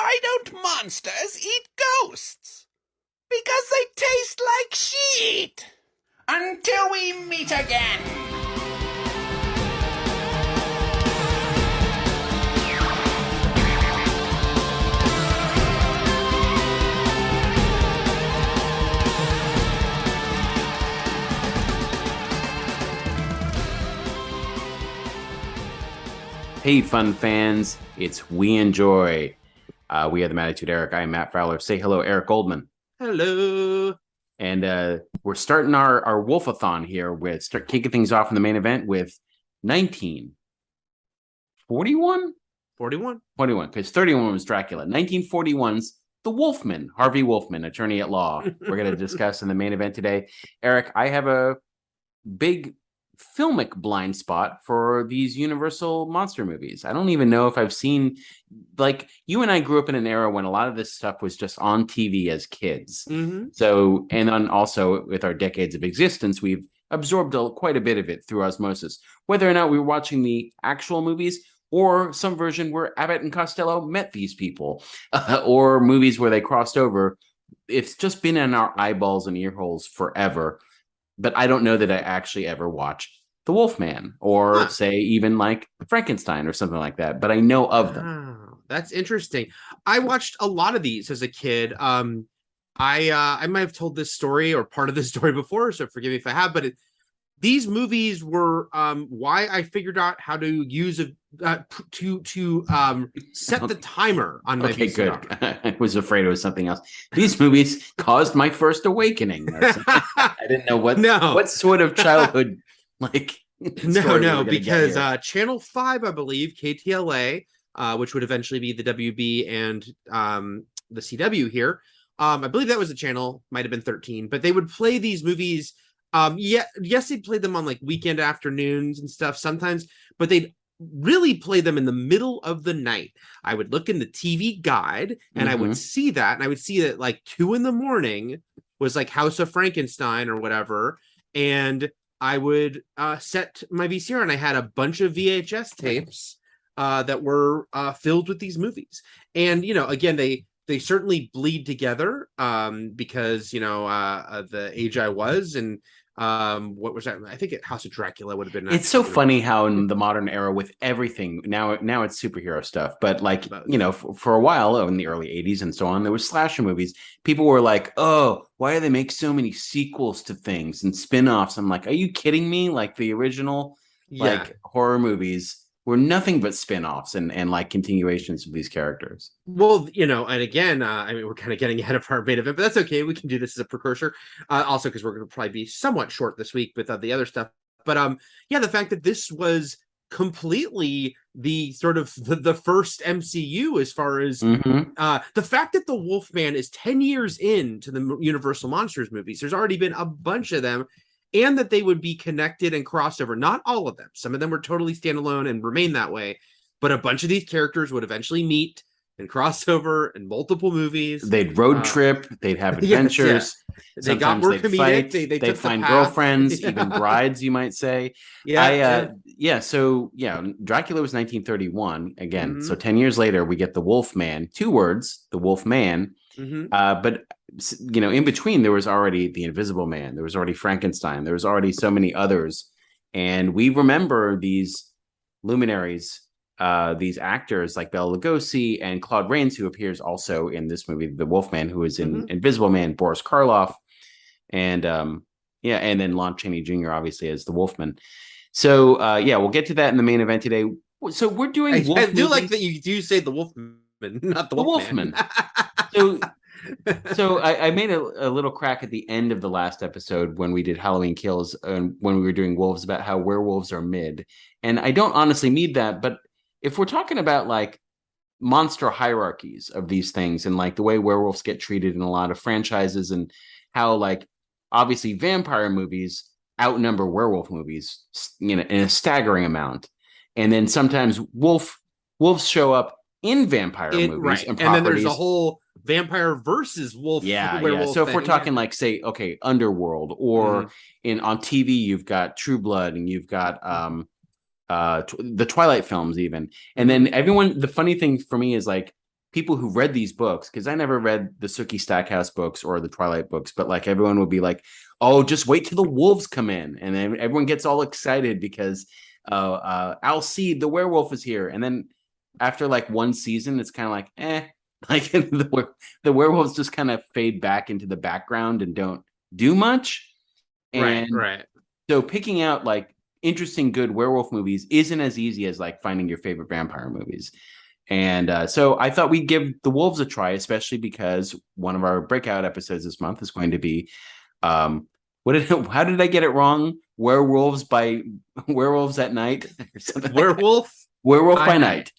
Why don't monsters eat ghosts? Because they taste like shit. Until we meet again. Hey, fun fans, it's We Enjoy. We are the Mattitude Eric. I am Matt Fowler. Say hello, Eric Goldman. Hello. And we're starting our Wolfathon here start kicking things off in the main event with 1941? 41. 41, because 31 was Dracula. 1941's The Wolfman, Harvey Wolfman, attorney at law. We're going to discuss in the main event today. Eric, I have a big filmic blind spot for these Universal monster movies. I don't even know if I've seen, like, you and I grew up in an era when a lot of this stuff was just on TV as kids. Mm-hmm. So, and then also with our decades of existence, we've absorbed quite a bit of it through osmosis. Whether or not we were watching the actual movies or some version where Abbott and Costello met these people, or movies where they crossed over, it's just been in our eyeballs and ear holes forever. But I don't know that I actually ever watched The Wolfman or say even like Frankenstein or something like that. But I know of them. Oh, that's interesting. I watched a lot of these as a kid. I might have told this story or part of this story before, so forgive me if I have. But these movies were why I figured out how to use set the timer on my VCR. Good. I was afraid it was something else. These movies caused my first awakening. I didn't know what sort of childhood because Channel 5, I believe, KTLA, which would eventually be the WB and the CW here. I believe that was the channel, might have been 13, but they would play these movies. Yes, they'd play them on like weekend afternoons and stuff sometimes, but they'd really play them in the middle of the night. I would look in the TV guide and I would see that, and I would see that like 2 a.m. was like House of Frankenstein or whatever, and I would set my VCR, and I had a bunch of VHS tapes that were filled with these movies. And again, they certainly bleed together because the age I was, and what was that? I think House of Dracula would have been. It's so funny how in the modern era with everything now it's superhero stuff, but like for a while in the early 80s and so on, there was slasher movies. People were like, oh, why do they make so many sequels to things and spin-offs? I'm like, are you kidding me? Like the original like horror movies were nothing but spin-offs and like continuations of these characters. Well, and again, I mean, we're kind of getting ahead of our main event, but that's okay. We can do this as a precursor. Also, because we're going to probably be somewhat short this week with the other stuff. But the fact that this was completely the sort of the first MCU as far as the fact that the Wolfman is 10 years into the Universal Monsters movies. There's already been a bunch of them. And that they would be connected and crossover. Not all of them. Some of them were totally standalone and remain that way. But a bunch of these characters would eventually meet and cross over in multiple movies. They'd road trip. They'd have adventures. Yes. They got more comedic. They'd find girlfriends, even brides, you might say. So Dracula was 1931 again. So 10 years later, we get the Wolfman. 2 words, the Wolfman. But in between, there was already the Invisible Man. There was already Frankenstein. There was already so many others. And we remember these luminaries, these actors like Bela Lugosi and Claude Rains, who appears also in this movie, The Wolfman, who is in Invisible Man, Boris Karloff, and and then Lon Chaney Jr., obviously, as the Wolfman. So, we'll get to that in the main event today. So we're doing I do movies. Like that you do say the Wolfman, not the Wolfman. So I made a little crack at the end of the last episode when we did Halloween Kills and when we were doing wolves about how werewolves are mid. And I don't honestly need that. But if we're talking about like monster hierarchies of these things and like the way werewolves get treated in a lot of franchises and how like obviously vampire movies outnumber werewolf movies, in a staggering amount. And then sometimes wolves show up in vampire movies and then there's a whole vampire versus wolf. werewolf So if we're talking like say Underworld or on TV you've got True Blood and you've got the Twilight films even, and then the funny thing for me is like people who read these books, because I never read the Sookie Stackhouse books or the Twilight books, but like everyone would be like, oh, just wait till the wolves come in. And then everyone gets all excited because Alcide, the werewolf, is here. And then after like one season, it's kind of like, like the werewolves just kind of fade back into the background and don't do much. And right. So picking out like interesting, good werewolf movies isn't as easy as like finding your favorite vampire movies. And so I thought we'd give The Wolves a try, especially because one of our breakout episodes this month is going to be, how did I get it wrong? Werewolves at night or something. Werewolf by night.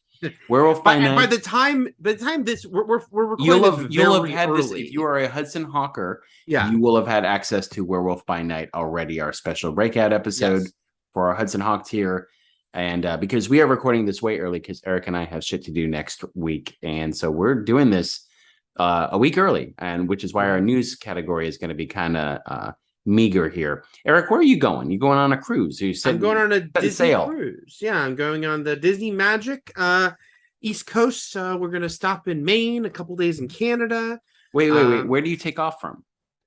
Werewolf by night. By the time this we're recording, you'll have had this. If you are a Hudson Hawker, you will have had access to Werewolf by Night already. Our special breakout episode for our Hudson Hawk tier. And because we are recording this way early, because Eric and I have shit to do next week, and so we're doing this a week early, and which is why our news category is going to be kind of meager here. Eric, where are you going? You going on a cruise? I'm going on a Disney cruise. Yeah, I'm going on the Disney Magic East Coast. We're going to stop in Maine, a couple days in Canada. Wait. Where do you take off from?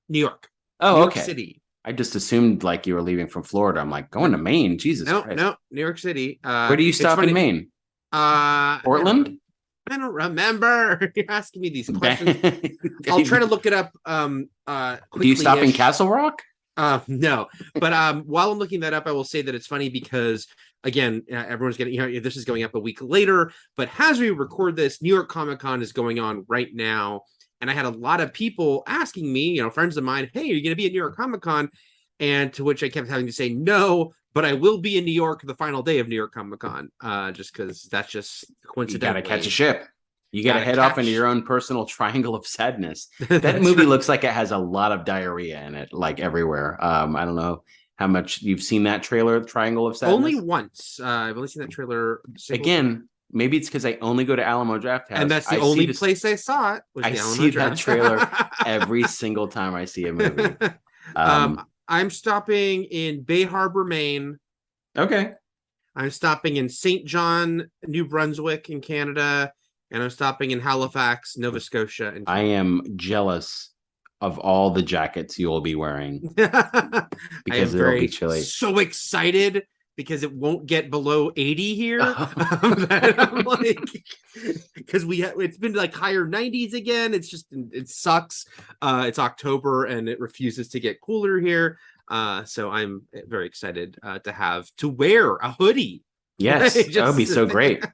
New York. Oh, New York okay. City. I just assumed like you were leaving from Florida. I'm like, going to Maine? Jesus Christ. No, New York City. Where do you stop in Maine? Portland? I don't remember. You're asking me these questions. I'll try to look it up. Do you stop in Castle Rock? No, but while I'm looking that up, I will say that it's funny because again, everyone's getting, this is going up a week later, but as we record this, New York Comic Con is going on right now. And I had a lot of people asking me, friends of mine, hey, are you going to be at New York Comic Con? And to which I kept having to say no, but I will be in New York the final day of New York Comic Con, just because that's just coincidental. You got to catch a ship. You got to head off into your own personal triangle of sadness. That movie looks like it has a lot of diarrhea in it, like everywhere. I don't know how much you've seen that trailer, Triangle of Sadness. Only once. I've only seen that trailer. Again, maybe it's because I only go to Alamo Drafthouse. And that's the only place I saw it. I see that trailer every single time I see a movie. I'm stopping in Bay Harbor, Maine. Okay. I'm stopping in St. John, New Brunswick in Canada. And I'm stopping in Halifax, Nova Scotia. I am jealous of all the jackets you will be wearing because it'll be chilly. So excited because it won't get below 80 here. I'm like, because it's been like higher 90s again. It's just, it sucks. It's October and it refuses to get cooler here. So I'm very excited to wear a hoodie. Yes, that would be so great.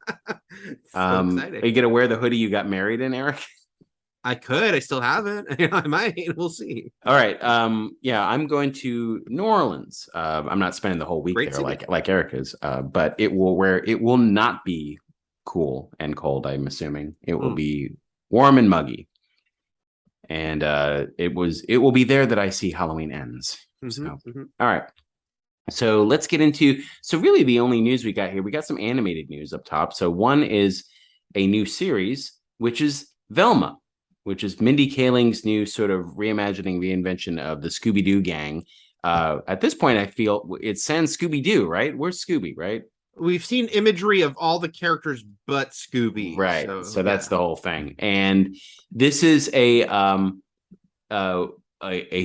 Are you gonna wear the hoodie you got married in, Eric? I could. I still haven't. I might. We'll see. All right. Yeah, I'm going to New Orleans. I'm not spending the whole week there like Eric is. But it will not be cool and cold. I'm assuming it will be warm and muggy. And it will be there that I see Halloween Ends. All right. So let's get into, really the only news we got here, we got some animated news up top. So one is a new series, which is Velma, which is Mindy Kaling's new sort of reinvention of the Scooby-Doo gang. At this point, I feel it's sans Scooby-Doo, right? Where's Scooby, right? We've seen imagery of all the characters but Scooby. Right. So that's the whole thing. And this is a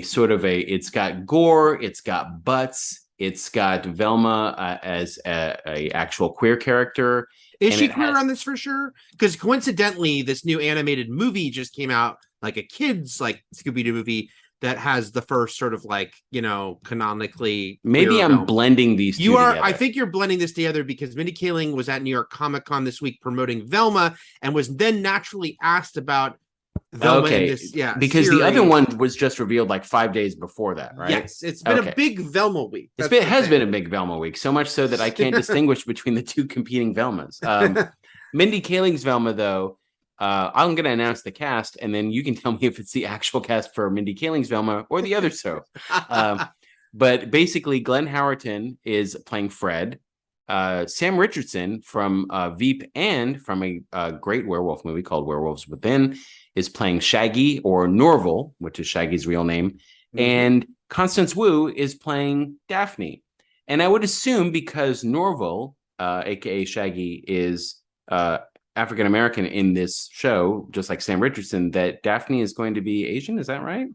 sort of it's got gore, it's got butts, it's got Velma as a actual queer character. Is she queer on this for sure? Because coincidentally, this new animated movie just came out, like a kid's Scooby-Doo movie that has the first sort of canonically. Maybe I'm blending these two together. I think you're blending this together because Mindy Kaling was at New York Comic Con this week promoting Velma and was then naturally asked about Velma in this, because series. The other one was just revealed 5 days before that, right? Yes, it's been a big Velma week. It has been a big Velma week, so much so that I can't distinguish between the two competing Velmas. Mindy Kaling's Velma, though, I'm going to announce the cast, and then you can tell me if it's the actual cast for Mindy Kaling's Velma or the other But basically, Glenn Howerton is playing Fred. Sam Richardson from Veep and from a great werewolf movie called Werewolves Within is playing Shaggy, or Norval, which is Shaggy's real name. And Constance Wu is playing Daphne. And I would assume because Norval, aka Shaggy, is African American in this show, just like Sam Richardson, that Daphne is going to be Asian. Is that right?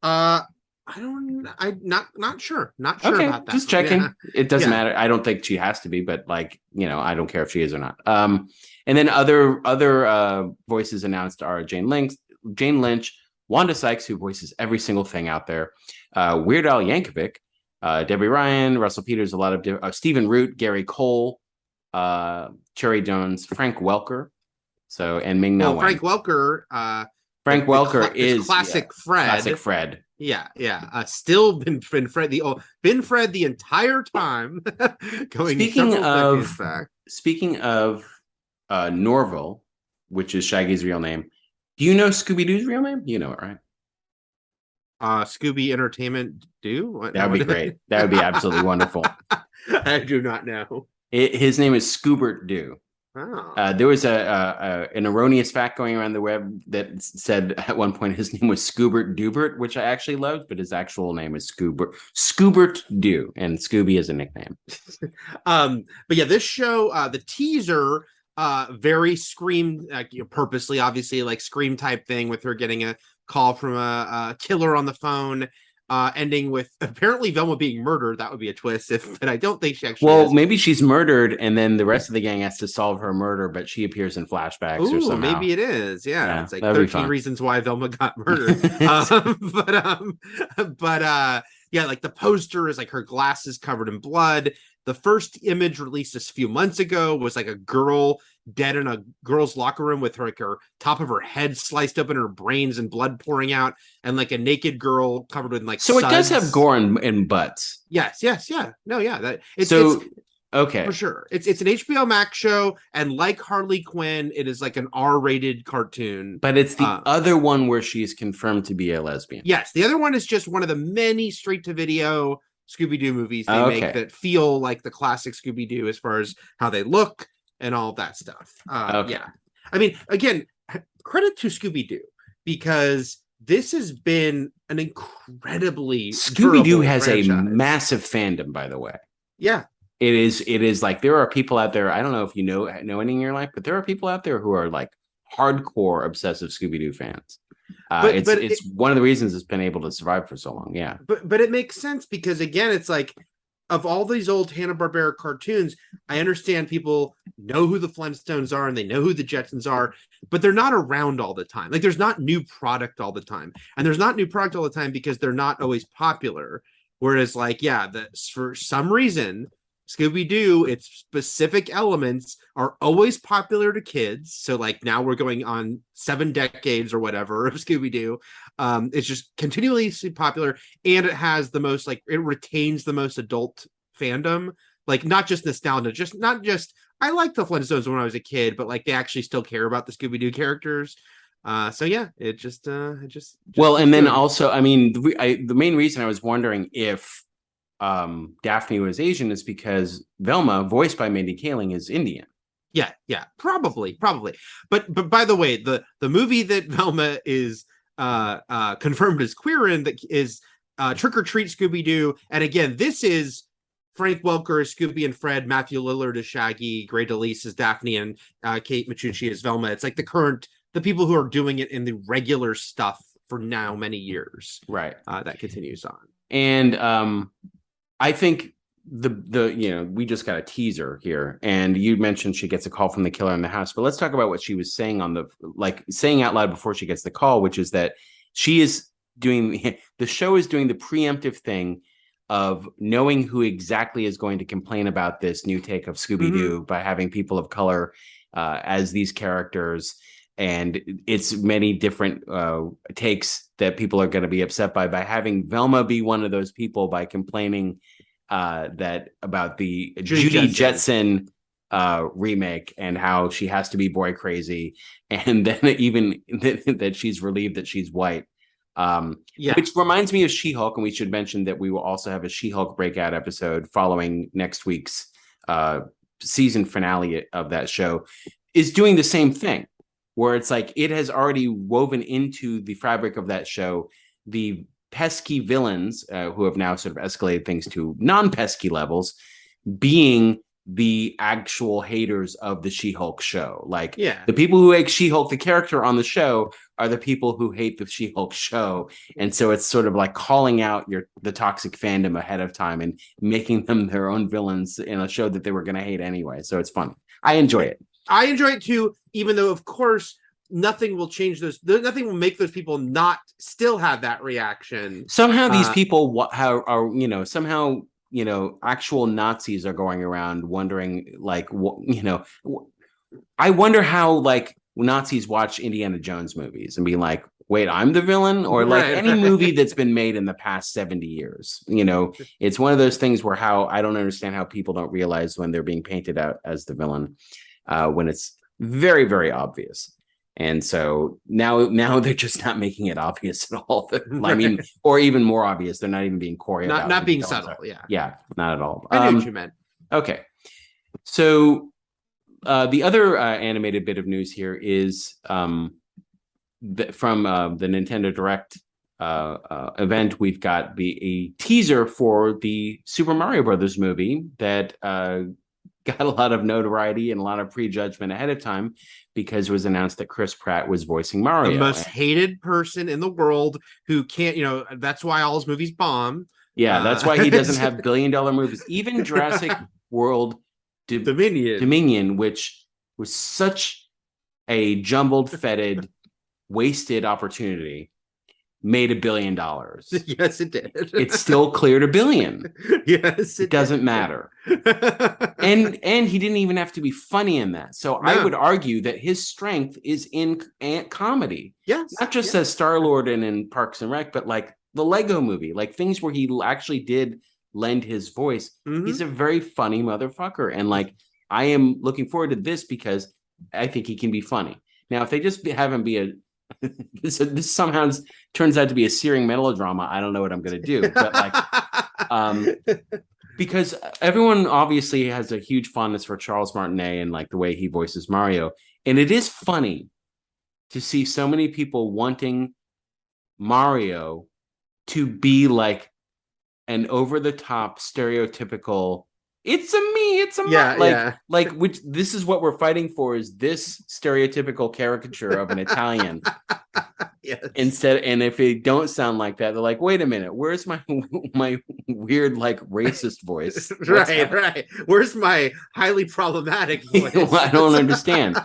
I'm not sure. Not sure Okay, about that. just checking. Yeah. It doesn't Yeah. matter. I don't think she has to be, but like, I don't care if she is or not. And then other voices announced are Jane Lynch, Wanda Sykes, who voices every single thing out there, Weird Al Yankovic, Debbie Ryan, Russell Peters, a lot of Stephen Root, Gary Cole, Cherry Jones, Frank Welker, and Ming Na Wen. Frank Welker. Frank Welker is classic Fred. Classic Fred. Yeah. Still been Fred the entire time. Going Speaking of Norville, which is Shaggy's real name. Do you know Scooby-Doo's real name? You know it, right? Scooby Entertainment Do? That would be great. That would be absolutely wonderful. I do not know. His name is Scoobert Doo. Oh. There was an erroneous fact going around the web that said at one point his name was Scoobert Dubert, which I actually loved, but his actual name is Scoobert Doo, and Scooby is a nickname. But yeah, this show, the teaser, very Scream, purposely, obviously, like Scream type thing, with her getting a call from a killer on the phone. Ending with apparently Velma being murdered. That would be a twist, but I don't think she actually. Well, is. Maybe she's murdered, and then the rest of the gang has to solve her murder, but she appears in flashbacks or somehow. Maybe it is. Yeah, it's like 13 reasons why Velma got murdered. Yeah, like the poster is like her glasses covered in blood. The first image released a few months ago was like a girl dead in a girl's locker room with her top of her head sliced open, her brains and blood pouring out, and like a naked girl covered in like so suds. It does have gore and butts. Yes, yeah. No, yeah. It's okay, for sure. It's an HBO Max show, and like Harley Quinn, it is like an R-rated cartoon. But it's the other one where she is confirmed to be a lesbian. Yes, the other one is just one of the many straight-to-video Scooby-Doo movies they make that feel like the classic Scooby-Doo as far as how they look and all that stuff. Yeah. I mean, again, credit to Scooby-Doo, because this has been an incredibly Scooby-Doo has franchise. A massive fandom, by the way. Yeah. It is like there are people out there, I don't know if you know any in your life, but there are people out there who are like hardcore obsessive Scooby-Doo fans. It's one of the reasons it's been able to survive for so long. Yeah. But it makes sense, because again, it's like, of all these old Hanna-Barbera cartoons, I understand people know who the Flintstones are and they know who the Jetsons are, but they're not around all the time. Like, there's not new product all the time. And there's not new product all the time because they're not always popular. Whereas, like, for some reason, Scooby-Doo, its specific elements are always popular to kids. So like now we're going on 7 decades or whatever of Scooby-Doo. It's just continually popular, and it has the most, like, it retains the most adult fandom. Like, not just nostalgia, not just I liked the Flintstones when I was a kid, but like they actually still care about the Scooby-Doo characters. So yeah, it just well, and then also, I mean, the main reason I was wondering if Daphne was Asian is because Velma, voiced by Mindy Kaling, is Indian. Yeah, probably. But by the way, the movie that Velma is confirmed as queer in, that is Trick or Treat Scooby-Doo. And again, this is Frank Welker as Scooby and Fred, Matthew Lillard as Shaggy, Grey DeLise as Daphne, and Kate Micucci as Velma. It's like the people who are doing it in the regular stuff for now many years. Right. That continues on. And I think we just got a teaser here, and you mentioned she gets a call from the killer in the house, but let's talk about what she was saying saying out loud before she gets the call, which is that she is doing the show is doing the preemptive thing of knowing who exactly is going to complain about this new take of Scooby-Doo by having people of color as these characters. And it's many different takes that people are going to be upset by having Velma be one of those people by complaining that about the Judy Jetson remake and how she has to be boy crazy, and then even that she's relieved that she's white. Which reminds me of She-Hulk, and we should mention that we will also have a She-Hulk breakout episode following next week's season finale of that show, is doing the same thing, where it's like it has already woven into the fabric of that show the pesky villains who have now sort of escalated things to non-pesky levels being the actual haters of the She-Hulk show. Like, Yeah. the people who hate She-Hulk, the character on the show, are the people who hate the She-Hulk show. And so it's sort of like calling out the toxic fandom ahead of time and making them their own villains in a show that they were going to hate anyway. So it's fun. I enjoy it. I enjoy it too, even though, of course, nothing will change those. Nothing will make those people not still have that reaction. Somehow these people are, somehow, actual Nazis are going around wondering, like, I wonder how, like, Nazis watch Indiana Jones movies and be like, wait, I'm the villain? Or like any movie that's been made in the past 70 years. It's one of those things where I don't understand how people don't realize when they're being painted out as the villain, when it's very, very obvious. And so now they're just not making it obvious at all. I mean, or even more obvious, they're not even being coy about it. Not being subtle, yeah, not at all. I knew what you meant. Okay, so the other animated bit of news here is from the Nintendo Direct event. We've got a teaser for the Super Mario Brothers movie that got a lot of notoriety and a lot of prejudgment ahead of time, because it was announced that Chris Pratt was voicing Mario. The most hated person in the world who can't, that's why all his movies bomb. Yeah, that's why he doesn't have billion-dollar movies. Even Jurassic World Dominion, which was such a jumbled, fetid, wasted opportunity, made $1 billion. Yes, it did. It still cleared $1 billion. Yes, it doesn't matter. And he didn't even have to be funny in that. So no. I would argue that his strength is in comedy. Yes, not just as Star-Lord and in Parks and Rec, but like the Lego Movie, like things where he actually did lend his voice. Mm-hmm. He's a very funny motherfucker, and like I am looking forward to this because I think he can be funny. Now, if they just have him be this somehow turns out to be a searing melodrama, I don't know what I'm going to do. But like, because everyone obviously has a huge fondness for Charles Martinet and like the way he voices Mario. And it is funny to see so many people wanting Mario to be like an over-the-top stereotypical, it's a like which this is what we're fighting for, is this stereotypical caricature of an Italian. Yes. And if they don't sound like that, they're like, wait a minute, where's my weird like racist voice? Right. Where's my highly problematic voice? I don't understand.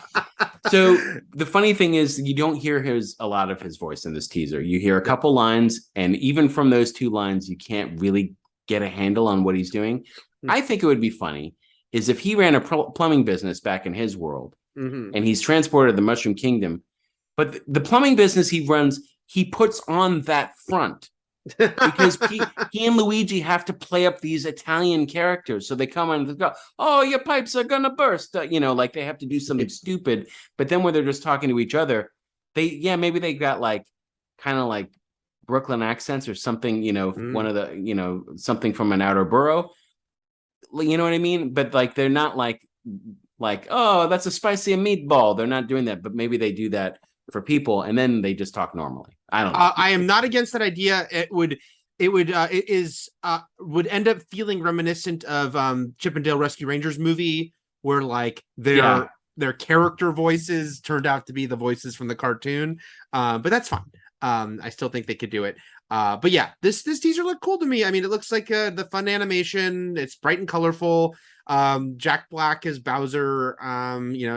So the funny thing is, you don't hear a lot of his voice in this teaser. You hear a couple lines, and even from those 2 lines, you can't really get a handle on what he's doing. I think it would be funny is if he ran a plumbing business back in his world, mm-hmm. and he's transported the Mushroom Kingdom, but the plumbing business he runs, he puts on that front because he and Luigi have to play up these Italian characters. So they come on and go, oh, your pipes are going to burst. Like they have to do something stupid. But then when they're just talking to each other, maybe they got like kind of like Brooklyn accents or something, one of the, something from an outer borough. You know what I mean? But like, they're not like, oh, that's a spicy meatball. They're not doing that, but maybe they do that for people, and then they just talk normally. I don't know. I am not against that idea. It would end up feeling reminiscent of Chip and Dale Rescue Rangers movie, where like their character voices turned out to be the voices from the cartoon. But that's fine. I still think they could do it. But yeah, this teaser looked cool to me. I mean, it looks like the fun animation. It's bright and colorful. Jack Black as Bowser,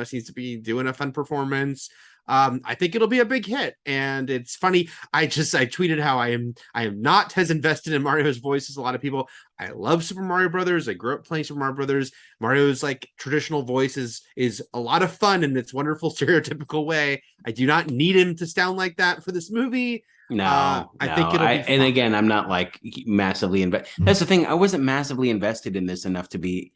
seems to be doing a fun performance. I think it'll be a big hit, and it's funny. I tweeted how I am not as invested in Mario's voice as a lot of people. I love Super Mario Brothers. I grew up playing Super Mario Brothers. Mario's like traditional voice is a lot of fun in its wonderful stereotypical way. I do not need him to sound like that for this movie. I think it'll be fun. And again, I'm not like massively invested. That's the thing. I wasn't massively invested in this enough to be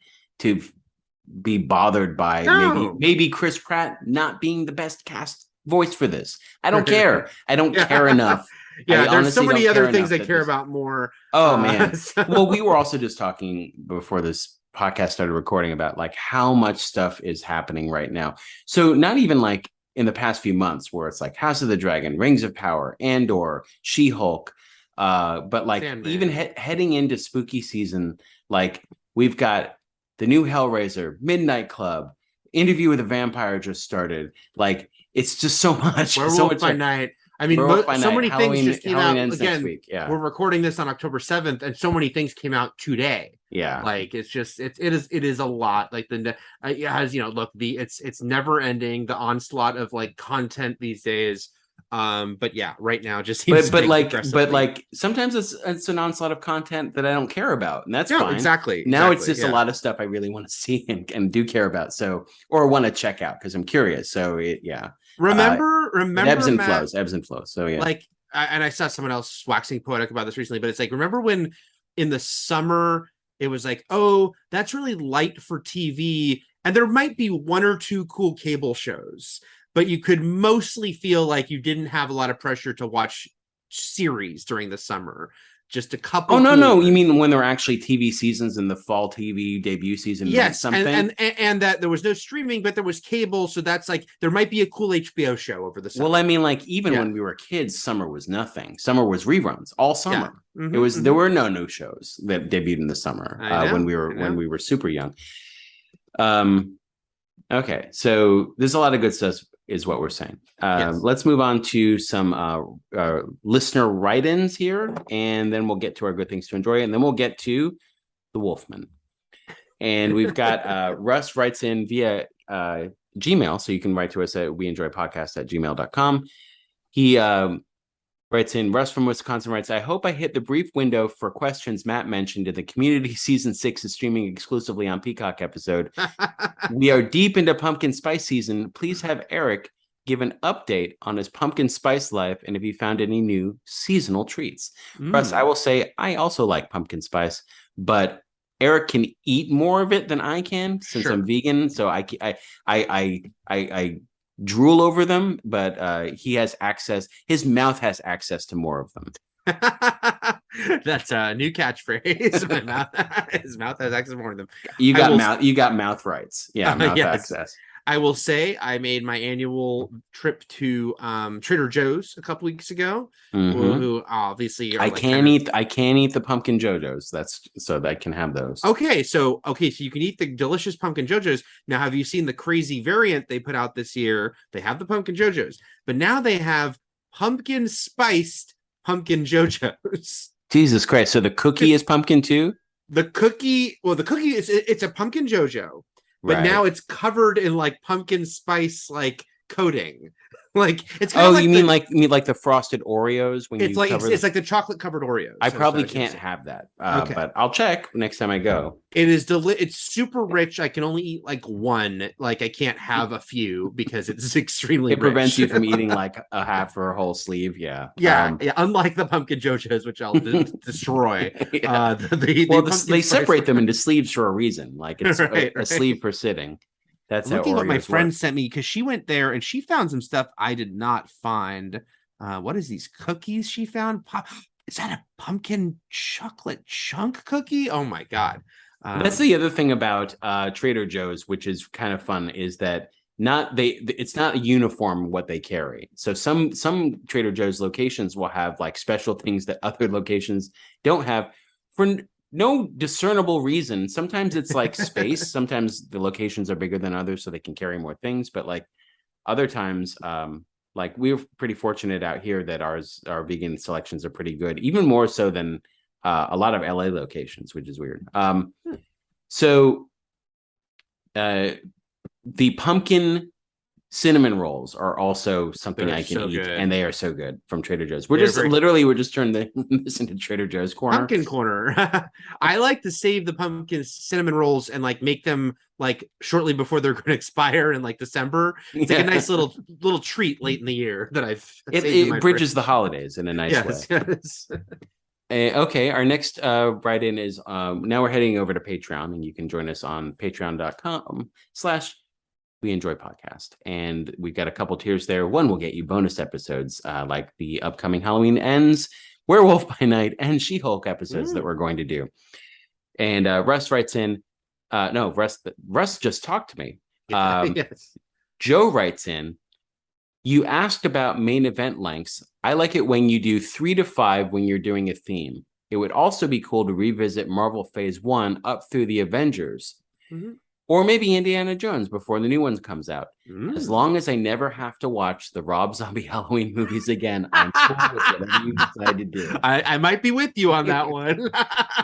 bothered by maybe Chris Pratt not being the best cast voice for this. I don't care. I don't care enough. Yeah, there's so many other things I care about more. Oh man. Well, we were also just talking before this podcast started recording about like how much stuff is happening right now. So not even like in the past few months where it's like House of the Dragon, Rings of Power, Andor, She-Hulk, but like Sandman. Even heading into spooky season, like we've got the new Hellraiser, Midnight Club, Interview with a Vampire just started. Like, it's just so much. Werewolf by Night. I mean, so many things just came out. Ends again, next week. Yeah, we're recording this on October 7th, and so many things came out today. Yeah, like it's just it is a lot. Like it has, look, it's never ending, the onslaught of like content these days. But yeah, right now just seems but sometimes it's an onslaught of content that I don't care about, and that's fine. Exactly. Now it's just a lot of stuff I really want to see and do care about, so, or want to check out because I'm curious. So remember, ebbs and flows. So yeah, like, and I saw someone else waxing poetic about this recently, but it's like, remember when in the summer it was like, oh, that's really light for TV, and there might be one or two cool cable shows, but you could mostly feel like you didn't have a lot of pressure to watch series during the summer. Just a couple. Oh, no. You mean when there were actually TV seasons in the fall TV debut season? Yes, something? And that there was no streaming, but there was cable. So that's like, there might be a cool HBO show over the summer. Well, I mean, like, even when we were kids, summer was nothing. Summer was reruns all summer. Yeah. Mm-hmm, it was there were no new shows that debuted in the summer when we were super young. Okay, so there's a lot of good stuff, is what we're saying. Let's move on to some listener write-ins here, and then we'll get to our good things to enjoy, and then we'll get to the Wolfman. And we've got Russ writes in via Gmail, so you can write to us at weenjoypodcast@gmail.com. He writes in, Russ from Wisconsin writes, I hope I hit the brief window for questions Matt mentioned in the Community Season 6 is streaming exclusively on Peacock episode. We are deep into pumpkin spice season. Please have Eric give an update on his pumpkin spice life and if he found any new seasonal treats. Russ, I will say I also like pumpkin spice, but Eric can eat more of it than I can since I'm vegan. So I drool over them, but he has access. His mouth has access to more of them. That's a new catchphrase. His mouth has access to more of them. You got mouth rights. Yeah, mouth access. I will say I made my annual trip to Trader Joe's a couple weeks ago. Who obviously I can't eat the pumpkin JoJo's. That's so that I can have those. Okay, so you can eat the delicious pumpkin JoJo's. Now, have you seen the crazy variant they put out this year? They have the pumpkin JoJo's, but now they have pumpkin spiced pumpkin JoJo's. Jesus Christ! So the cookie is pumpkin too? The cookie it's a pumpkin JoJo. But now it's covered in like pumpkin spice like coating. Like it's kind of like you mean like the frosted Oreos when it's like it's like the chocolate covered Oreos. I probably can't have that. But I'll check next time I go. It is it's super rich. I can only eat like one. Like I can't have a few because it's extremely rich. Prevents you from eating like a half or a whole sleeve. Yeah. Unlike the pumpkin JoJo's, which I'll destroy. They separate them into sleeves for a reason. Like it's a sleeve per sitting. That's looking what my friend sent me, because she went there and she found some stuff I did not find. What is these cookies she found? Is that a pumpkin chocolate chunk cookie? Oh my god! That's the other thing about Trader Joe's, which is kind of fun, is that it's not uniform what they carry. So some Trader Joe's locations will have like special things that other locations don't have for no discernible reason. Sometimes it's like space. Sometimes the locations are bigger than others, so they can carry more things. But like other times, like we're pretty fortunate out here that our vegan selections are pretty good, even more so than a lot of LA locations, which is weird. So the pumpkin cinnamon rolls are also something I can eat, and they are so good from Trader Joe's. We're just turned this into Trader Joe's corner. Pumpkin corner. I like to save the pumpkin cinnamon rolls and like make them like shortly before they're going to expire in like December. It's like a nice little treat late in the year that it bridges the holidays in a nice way. Yes. Okay, our next write-in is now we're heading over to Patreon, and you can join us on patreon.com/We Enjoy Podcast. And we've got a couple tiers there. One will get you bonus episodes like the upcoming Halloween Ends, Werewolf by Night, and She-Hulk episodes that we're going to do. And Russ writes in, Russ just talked to me. Yes. Joe writes in, you asked about main event lengths. I like it when you do 3 to 5 when you're doing a theme. It would also be cool to revisit Marvel Phase 1 up through the Avengers. Or maybe Indiana Jones before the new one comes out. As long as I never have to watch the Rob Zombie Halloween movies again, I'm cool with whatever you decide to do. I might be with you on that one.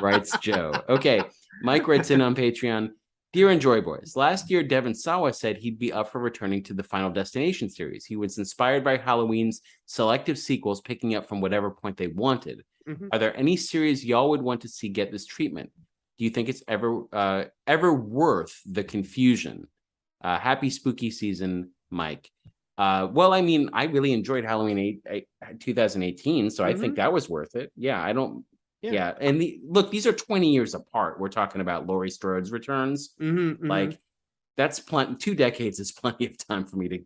Writes Joe. Okay, Mike writes in on Patreon. Dear Enjoy Boys, last year Devon Sawa said he'd be up for returning to the Final Destination series. He was inspired by Halloween's selective sequels, picking up from whatever point they wanted. Are there any series y'all would want to see get this treatment? Do you think it's ever worth the confusion? Happy spooky season, Mike. Well, I mean, I really enjoyed Halloween 2018, so I think that was worth it. Yeah, I don't. Yeah, and look, these are 20 years apart. We're talking about Laurie Strode's returns. Like, that's plenty. 2 decades is plenty of time for me to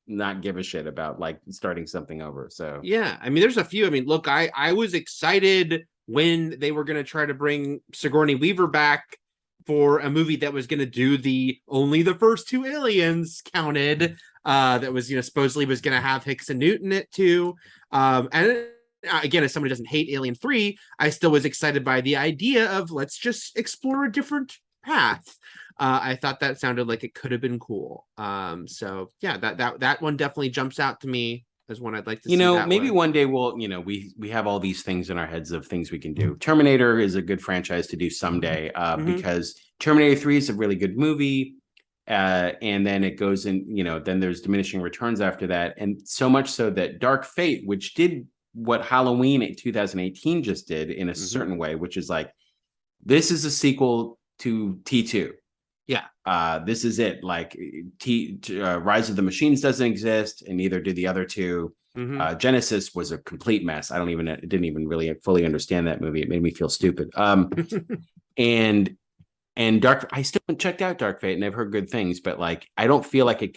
not give a shit about like starting something over. So yeah, I mean, there's a few. I mean, look, I was excited when they were going to try to bring Sigourney Weaver back for a movie that was going to do only the first 2 aliens counted. That was, supposedly was going to have Hicks and Newton in it too. And again, as somebody who doesn't hate Alien 3, I still was excited by the idea of let's just explore a different path. I thought that sounded like it could have been cool. So yeah, that one definitely jumps out to me as one I'd like to see. Maybe one day we'll, we have all these things in our heads of things we can do. Terminator is a good franchise to do someday, because Terminator 3 is a really good movie. And then it goes in, then there's diminishing returns after that. And so much so that Dark Fate, which did what Halloween in 2018 just did in a certain way, which is like, this is a sequel to T2. Yeah. This is it. Like Rise of the Machines doesn't exist, and neither do the other two. Genesis was a complete mess. Didn't even really fully understand that movie. It made me feel stupid. And I still haven't checked out Dark Fate, and I've heard good things, but like, I don't feel like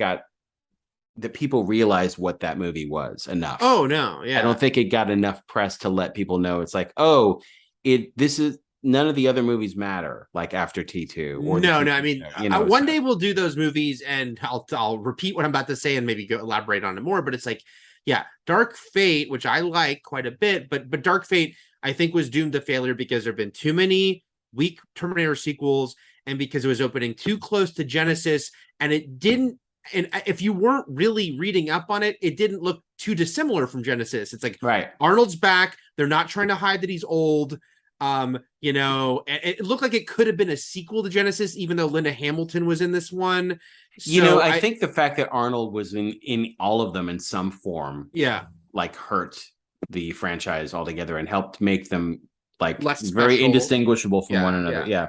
that people realized what that movie was enough. Oh no. Yeah. I don't think it got enough press to let people know. It's like, this is none of the other movies matter. Like after T2. Or no. I mean, one day we'll do those movies, and I'll repeat what I'm about to say and maybe go elaborate on it more. But it's like, yeah, Dark Fate, which I like quite a bit, but Dark Fate I think was doomed to failure because there've been too many weak Terminator sequels, and because it was opening too close to Genesis, and it didn't. And if you weren't really reading up on it, it didn't look too dissimilar from Genesis. It's like, right, Arnold's back. They're not trying to hide that he's old. It looked like it could have been a sequel to Genesis, even though Linda Hamilton was in this one. So I think the fact that Arnold was in all of them in some form, like hurt the franchise altogether and helped make them like very indistinguishable from one another. Yeah.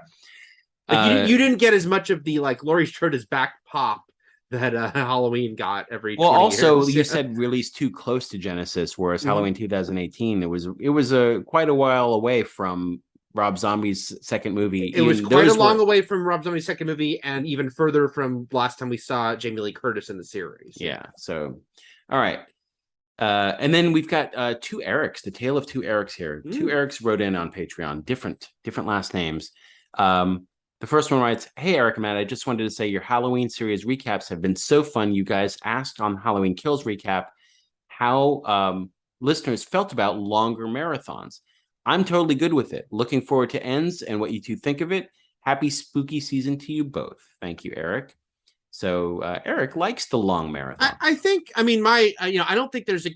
Like you didn't get as much of the like Laurie Strode's back pop that Halloween got every 20 also years. You said released too close to Genesis, whereas Halloween 2018 it was quite a while away from Rob Zombie's second movie. It was quite a long away from Rob Zombie's second movie, and even further from last time we saw Jamie Lee Curtis in the series. Yeah. So all right. And then we've got 2 Erics, the tale of 2 Erics here. 2 Erics wrote in on Patreon, different last names. The first one writes, "Hey, Eric and Matt, I just wanted to say your Halloween series recaps have been so fun. You guys asked on Halloween Kills recap how listeners felt about longer marathons. I'm totally good with it. Looking forward to Ends and what you two think of it. Happy spooky season to you both." Thank you, Eric. So Eric likes the long marathon. I think, I mean, I don't think there's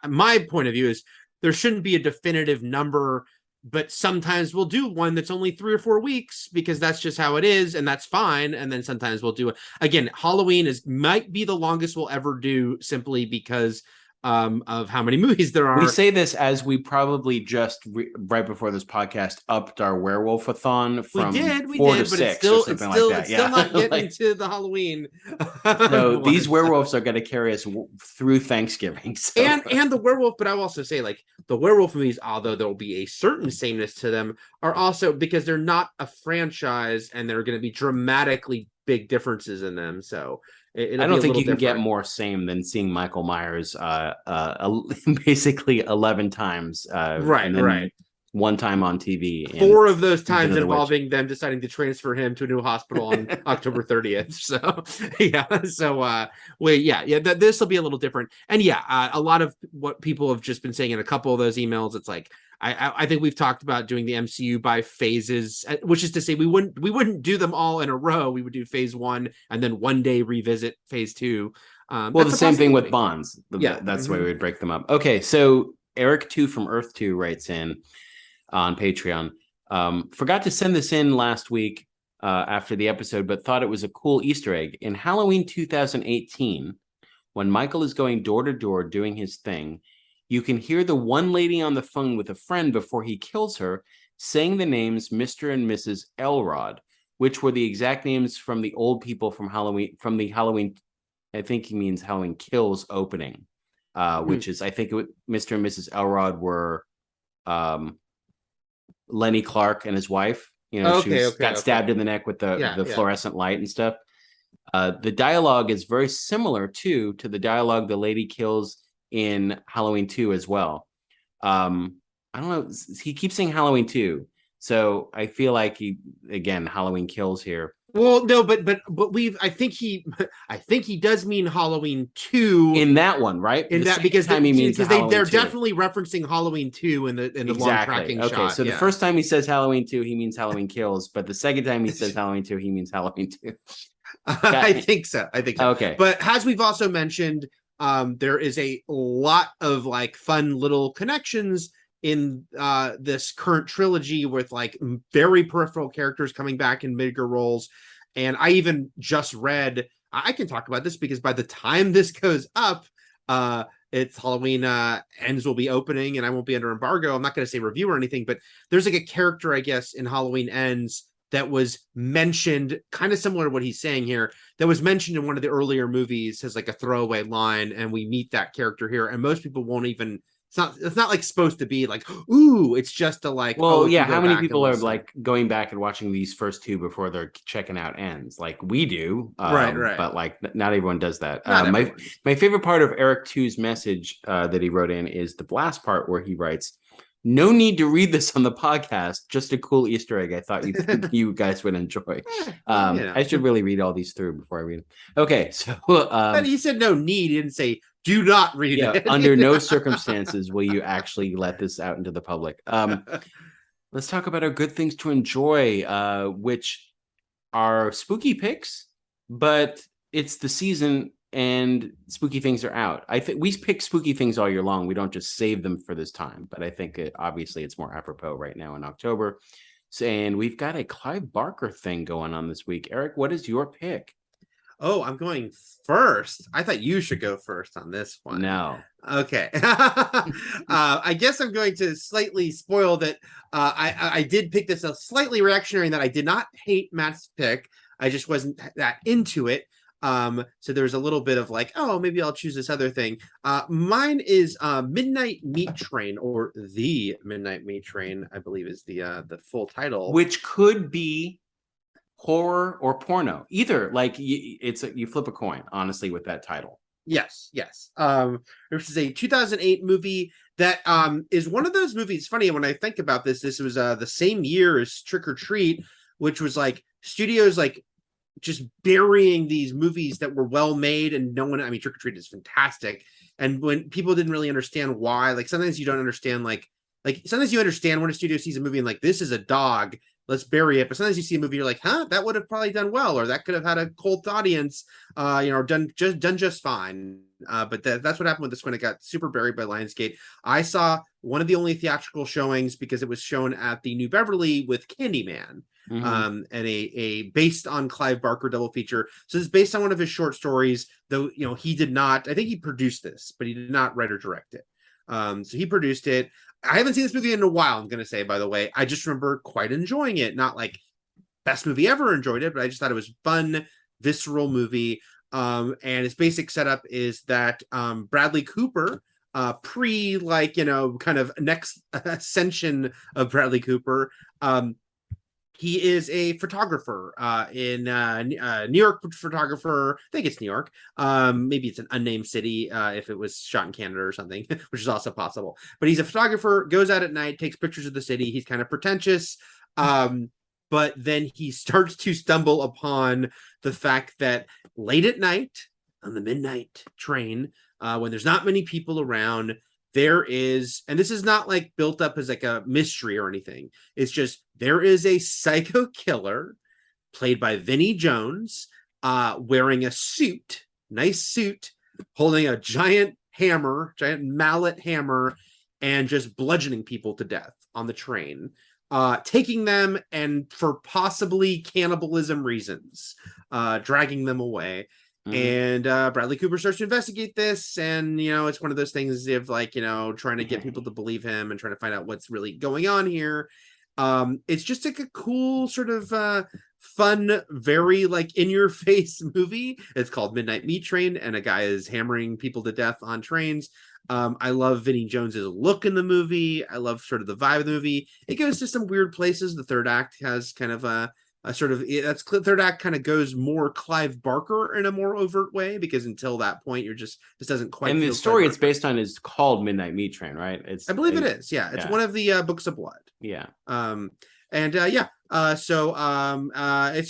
my point of view is there shouldn't be a definitive number, but sometimes we'll do one that's only 3 or 4 weeks because that's just how it is, and that's fine. And then sometimes we'll do it again. Halloween might be the longest we'll ever do, simply because of how many movies there are. We say this as we probably just right before this podcast upped our werewolf-a-thon from 4 to 6 or something like that. It's still not getting to the Halloween. So these werewolves are going to carry us through Thanksgiving. So. And the werewolf, but I will also say, like, the werewolf movies, although there will be a certain sameness to them, are also because they're not a franchise and there are going to be dramatically big differences in them. So I don't think you can get more same than seeing Michael Myers basically 11 times. Right. One time on TV. 4 of those times involving them deciding to transfer him to a new hospital on October 30th. So, yeah. So, this will be a little different. And yeah, a lot of what people have just been saying in a couple of those emails, it's like, I think we've talked about doing the MCU by phases, which is to say we wouldn't do them all in a row. We would do phase 1 and then one day revisit phase 2. Well, the same thing with Bonds. That's the way we would break them up. Okay, so Eric 2 from Earth 2 writes in on Patreon. Forgot to send this in last week after the episode, but thought it was a cool Easter egg. In Halloween 2018, when Michael is going door to door doing his thing, you can hear the one lady on the phone with a friend before he kills her saying the names Mr. and Mrs. Elrod, which were the exact names from the old people from the Halloween, I think he means Halloween Kills opening, which is, I think Mr. and Mrs. Elrod were Lenny Clark and his wife. She got stabbed in the neck with the fluorescent light and stuff. The dialogue is very similar to the dialogue the lady kills in Halloween 2 as well. I don't know. He keeps saying Halloween 2. So I feel like Halloween Kills here. Well, no, but I think he does mean Halloween 2 in that one, right? In that, because they're definitely referencing Halloween 2 in the long tracking shot. Okay, so the first time he says Halloween 2, he means Halloween Kills, but the second time he says Halloween 2, he means Halloween 2. I think so. Okay. But as we've also mentioned, there is a lot of like fun little connections in this current trilogy with like very peripheral characters coming back in bigger roles. And I even just read, I can talk about this because by the time this goes up, it's Halloween Ends will be opening and I won't be under embargo. I'm not going to say review or anything, but there's like a character, I guess, in Halloween Ends that was mentioned, kind of similar to what he's saying here, that was mentioned in one of the earlier movies as like a throwaway line, and we meet that character here, and most people won't even, it's not like supposed to be like, ooh, it's just a like, well, yeah, how many people are like going back and watching these first two before they're checking out Ends? Like we do, right. But like not everyone does that. My favorite part of Eric 2's message that he wrote in is the last part where he writes, "No need to read this on the podcast. Just a cool Easter egg I thought you guys would enjoy." I should really read all these through before I read them. Okay, so but he said no need. He didn't say do not read it. Under no circumstances will you actually let this out into the public. Let's talk about our good things to enjoy, which are spooky picks, but it's the season and spooky things are out. I think we pick spooky things all year long. We don't just save them for this time, but I think obviously it's more apropos right now in October. And we've got a Clive Barker thing going on this week. Eric, what is your pick? Oh, I'm going first. I thought you should go first on this one. No. Okay. I guess I'm going to slightly spoil that I did pick this a slightly reactionary in that I did not hate Matt's pick. I just wasn't that into it. So there's a little bit of like, oh, maybe I'll choose this other thing. Mine is Midnight Meat Train, or The Midnight Meat Train, I believe is the full title. Which could be horror or porno. Either, like you flip a coin, honestly, with that title. Yes. This is a 2008 movie that is one of those movies. Funny, when I think about this was the same year as Trick or Treat, which was like studios like just burying these movies that were well made and no one, I mean, Trick or Treat is fantastic. And when people didn't really understand why, like sometimes you don't understand, like sometimes you understand when a studio sees a movie and like, this is a dog, let's bury it. But sometimes you see a movie, you're like, huh, that would have probably done well, or that could have had a cult audience, done just fine. But that's what happened with this one. It got super buried by Lionsgate. I saw one of the only theatrical showings because it was shown at the New Beverly with Candyman. And a based on Clive Barker double feature. So it's based on one of his short stories, though, he did not, I think he produced this, but he did not write or direct it. So he produced it. I haven't seen this movie in a while, I'm going to say, by the way. I just remember quite enjoying it. Not like best movie ever, enjoyed it, but I just thought it was fun, visceral movie. And its basic setup is that Bradley Cooper, kind of next ascension of Bradley Cooper, he is a photographer in New York, photographer. I think it's New York. Maybe it's an unnamed city if it was shot in Canada or something, which is also possible. But he's a photographer, goes out at night, takes pictures of the city. He's kind of pretentious. But then he starts to stumble upon the fact that late at night on the midnight train, when there's not many people around, there is, and this is not like built up as like a mystery or anything. It's just there is a psycho killer played by Vinnie Jones, wearing a suit, nice suit, holding a giant mallet hammer, and just bludgeoning people to death on the train, taking them and for possibly cannibalism reasons, dragging them away. And Bradley Cooper starts to investigate this, and it's one of those things of like trying to get people to believe him and trying to find out what's really going on here. It's just like a cool sort of fun, very like in your face movie. It's called Midnight Meat Train, and a guy is hammering people to death on trains. I love Vinnie Jones's look in the movie. I love sort of the vibe of the movie. It goes to some weird places. The third act has kind of a sort of, that's third act kind of goes more Clive Barker in a more overt way, because until that point you're just, this doesn't quite. And the story it's based on is called Midnight Meat Train, right? I believe it is. Yeah, it's one of the Books of Blood. Yeah. It's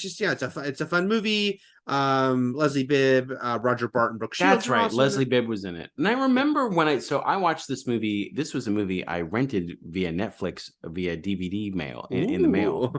just it's a fun movie. Leslie Bibb, Roger Barton, Brooke Shields. That's right. Leslie Bibb was in it. And I remember when I watched this movie. This was a movie I rented via Netflix via DVD mail in the mail.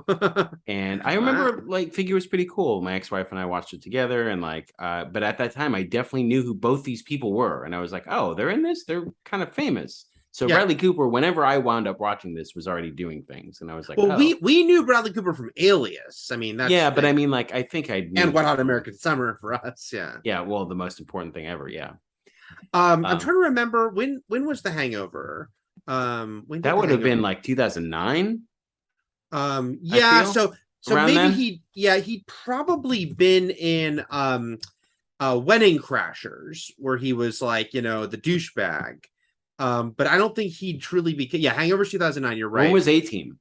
And I remember thinking it was pretty cool. My ex-wife and I watched it together, and but at that time I definitely knew who both these people were, and I was like, oh, they're in this. They're kind of famous. So Bradley Cooper, whenever I wound up watching this, was already doing things, and I was like, well, we knew Bradley Cooper from Alias. I mean, that's but I mean, I think I knew and Wet Hot American Summer for us. Yeah. Well, the most important thing ever. Yeah. I'm trying to remember when was The Hangover? That would have been like 2009. So maybe then? He'd probably been in Wedding Crashers, where he was like the douchebag. But I don't think he truly became. Yeah, Hangover's 2009. You're right. When was A-Team?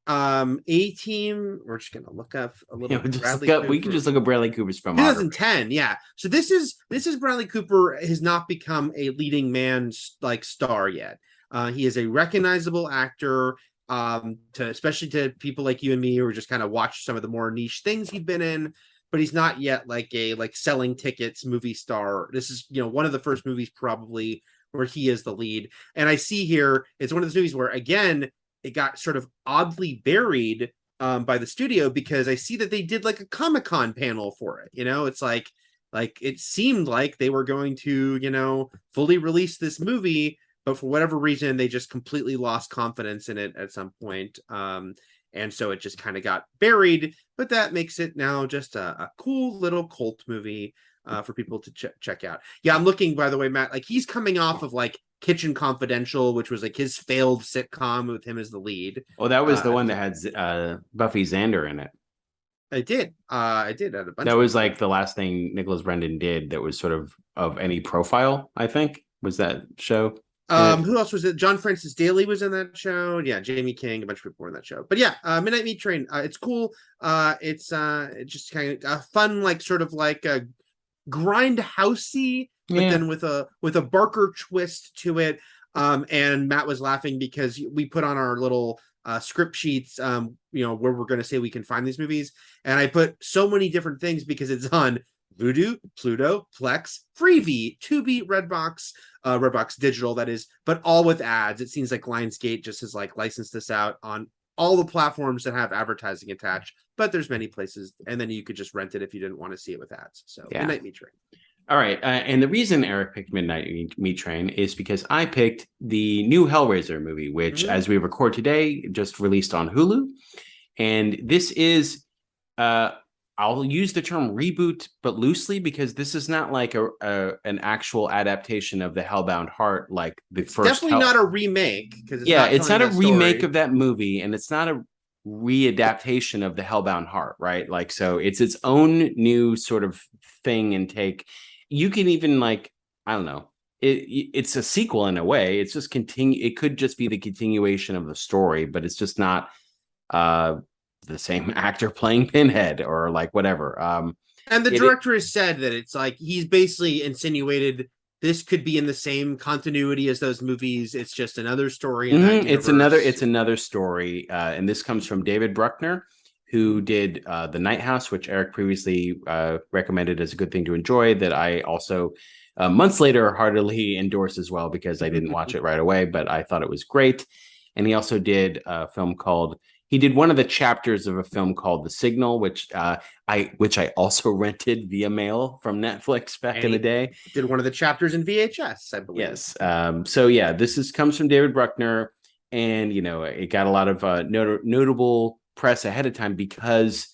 A-Team. We're just gonna look up a little. We can just look at Bradley Cooper's filmography. 2010. Yeah. So this is Bradley Cooper has not become a leading man star yet. He is a recognizable actor. Especially to people like you and me who just kind of watch some of the more niche things he's been in. But he's not yet like a selling tickets movie star. This is one of the first movies probably where he is the lead. And I see here, it's one of those movies where, again, it got sort of oddly buried by the studio, because I see that they did like a Comic-Con panel for it. It's like it seemed like they were going to, fully release this movie, but for whatever reason, they just completely lost confidence in it at some point. And so it just kind of got buried, but that makes it now just a cool little cult movie for people to check out. Yeah, I'm looking, by the way, Matt, he's coming off of Kitchen Confidential, which was his failed sitcom with him as the lead. Oh, that was the one that had Buffy Xander in it. I did. I had a bunch. That was the last thing Nicholas Brendan did that was sort of any profile, I think, was that show. Who else was it? John Francis Daly was in that show. Yeah, Jamie King, a bunch of people were in that show. But yeah, Midnight Meat Train. It's cool. It's just kind of a fun, sort of a grindhousey, but then with a Barker twist to it. And Matt was laughing because we put on our little script sheets, where we're going to say we can find these movies, and I put so many different things because it's on Vudu, Pluto, Plex, Freevee, Tubi, Redbox Digital, that is, but all with ads. It seems like Lionsgate just has licensed this out on all the platforms that have advertising attached, but there's many places, and then you could just rent it if you didn't want to see it with ads. So Midnight Meat Train. All right, and the reason Eric picked Midnight Meat Train is because I picked the new Hellraiser movie, which, as we record today, just released on Hulu, and this is I'll use the term reboot, but loosely, because this is not an actual adaptation of the Hellbound Heart, like the first. Definitely not a remake, because it's not a remake of that movie, and it's not a readaptation of the Hellbound Heart, right? So it's its own new sort of thing and take. You can even I don't know. It's a sequel in a way. It's just It could just be the continuation of the story, but it's just not the same actor playing Pinhead or whatever. And the director has said that it's he's basically insinuated this could be in the same continuity as those movies. It's just another story. It's another story. And this comes from David Bruckner, who did The Night House, which Eric previously recommended as a good thing to enjoy, that I also months later heartily endorse as well, because I didn't watch it right away, but I thought it was great. And he also did a film called, he did one of the chapters of a film called The Signal, which I also rented via mail from Netflix back in the day. Did one of the chapters in VHS, I believe. Yes. So yeah, comes from David Bruckner, and it got a lot of notable press ahead of time because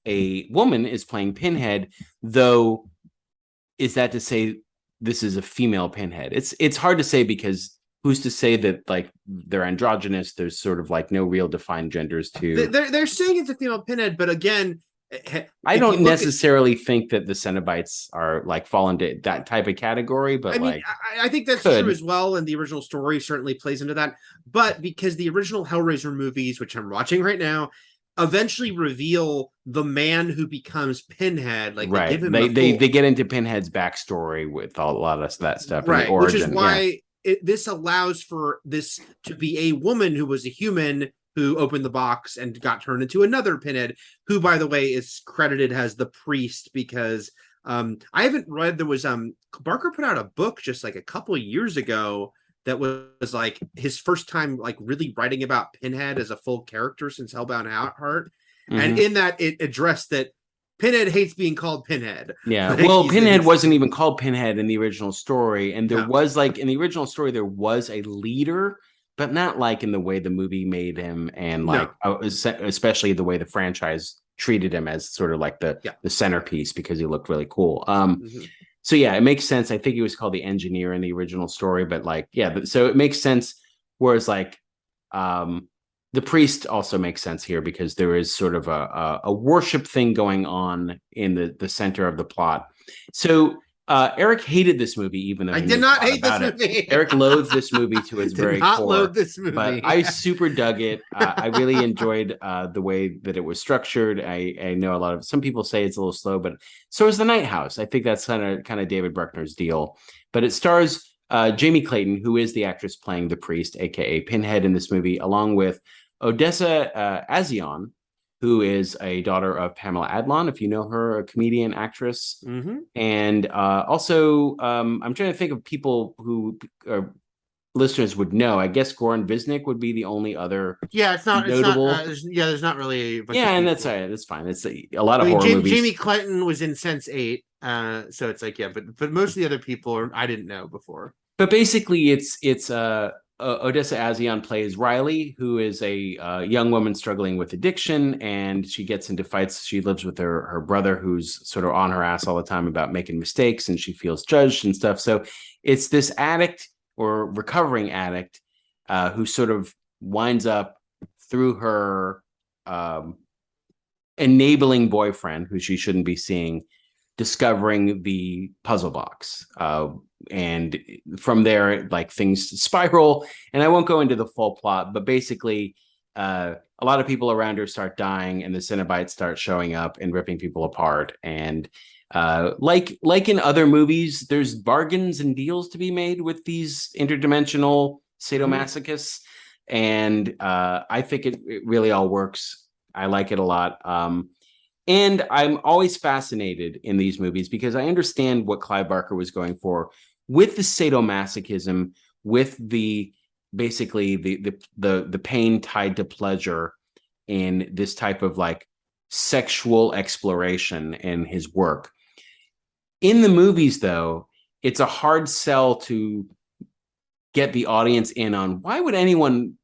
a woman is playing Pinhead. Though, is that to say this is a female Pinhead? It's hard to say, because who's to say that like they're androgynous? There's sort of like no real defined genders to. They're saying it's a female Pinhead, but again, I don't necessarily think that the Cenobites are like fall into that type of category, but I think that's true as well, and the original story certainly plays into that. But because the original Hellraiser movies, which I'm watching right now, eventually reveal the man who becomes Pinhead. Like right, they get into Pinhead's backstory with a lot of that stuff, right? Which is why this allows for this to be a woman who was a human who opened the box and got turned into another Pinhead, who, by the way, is credited as the priest, because I haven't read, there was Barker put out a book just like a couple of years ago that was like his first time like really writing about Pinhead as a full character since Hellbound Heart. Mm-hmm. And in that it addressed that Pinhead hates being called Pinhead. Yeah. Well, Pinhead wasn't even called Pinhead in the original story. And there was like, in the original story, there was a leader, but not like in the way the movie made him, and like especially the way the franchise treated him as sort of like the centerpiece, because he looked really cool. So yeah, it makes sense. I think he was called the engineer in the original story, but like so it makes sense. Whereas like the priest also makes sense here, because there is sort of a worship thing going on in the center of the plot. So Eric hated this movie, even though I did not hate this movie. Eric loathed this movie to its very core. Loathe this movie, but I super dug it. I really enjoyed the way that it was structured. I know some people say it's a little slow, but so is The Night House. I think that's kind of David Bruckner's deal. But it stars Jamie Clayton, who is the actress playing the priest, aka Pinhead, in this movie, along with Odessa Azion, who is a daughter of Pamela Adlon, if you know her, a comedian, actress. Mm-hmm. And also, I'm trying to think of people who listeners would know. I guess Goran Visnik would be the only other. Yeah, it's not notable. There's not really. And that's all right. That's fine. It's a lot of horror movies. Jamie Clayton was in Sense8, so it's like but most of the other people I didn't know before. But basically, it's Odessa Azion plays Riley, who is a young woman struggling with addiction, and she gets into fights. She lives with her brother, who's sort of on her ass all the time about making mistakes, and she feels judged and stuff. So it's this addict or recovering addict who sort of winds up through her enabling boyfriend, who she shouldn't be seeing, discovering the puzzle box. And from there, like, things spiral, and I won't go into the full plot, but basically a lot of people around her start dying, and the Cenobites start showing up and ripping people apart. And like in other movies, there's bargains and deals to be made with these interdimensional sadomasochists. And I think it really all works. I like it a lot. And I'm always fascinated in these movies because I understand what Clive Barker was going for with the sadomasochism, with basically the pain tied to pleasure in this type of like sexual exploration in his work. In the movies, though, it's a hard sell to get the audience in on why would anyone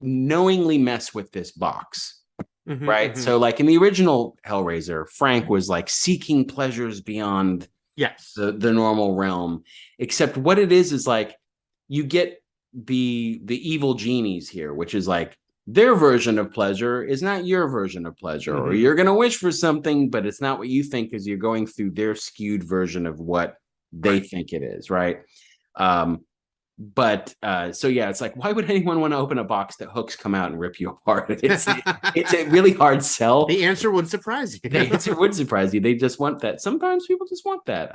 knowingly mess with this box. Mm-hmm, right. Mm-hmm. So like in the original Hellraiser, Frank was like seeking pleasures beyond the normal realm, except what it is like you get the evil genies here, which is like their version of pleasure is not your version of pleasure. Mm-hmm. Or you're going to wish for something, but it's not what you think, because you're going through their skewed version of what they think it is. Right. But so yeah, it's like, why would anyone want to open a box that hooks come out and rip you apart? It's a really hard sell. The answer would surprise you. The answer would surprise you. They just want that. Sometimes people just want that.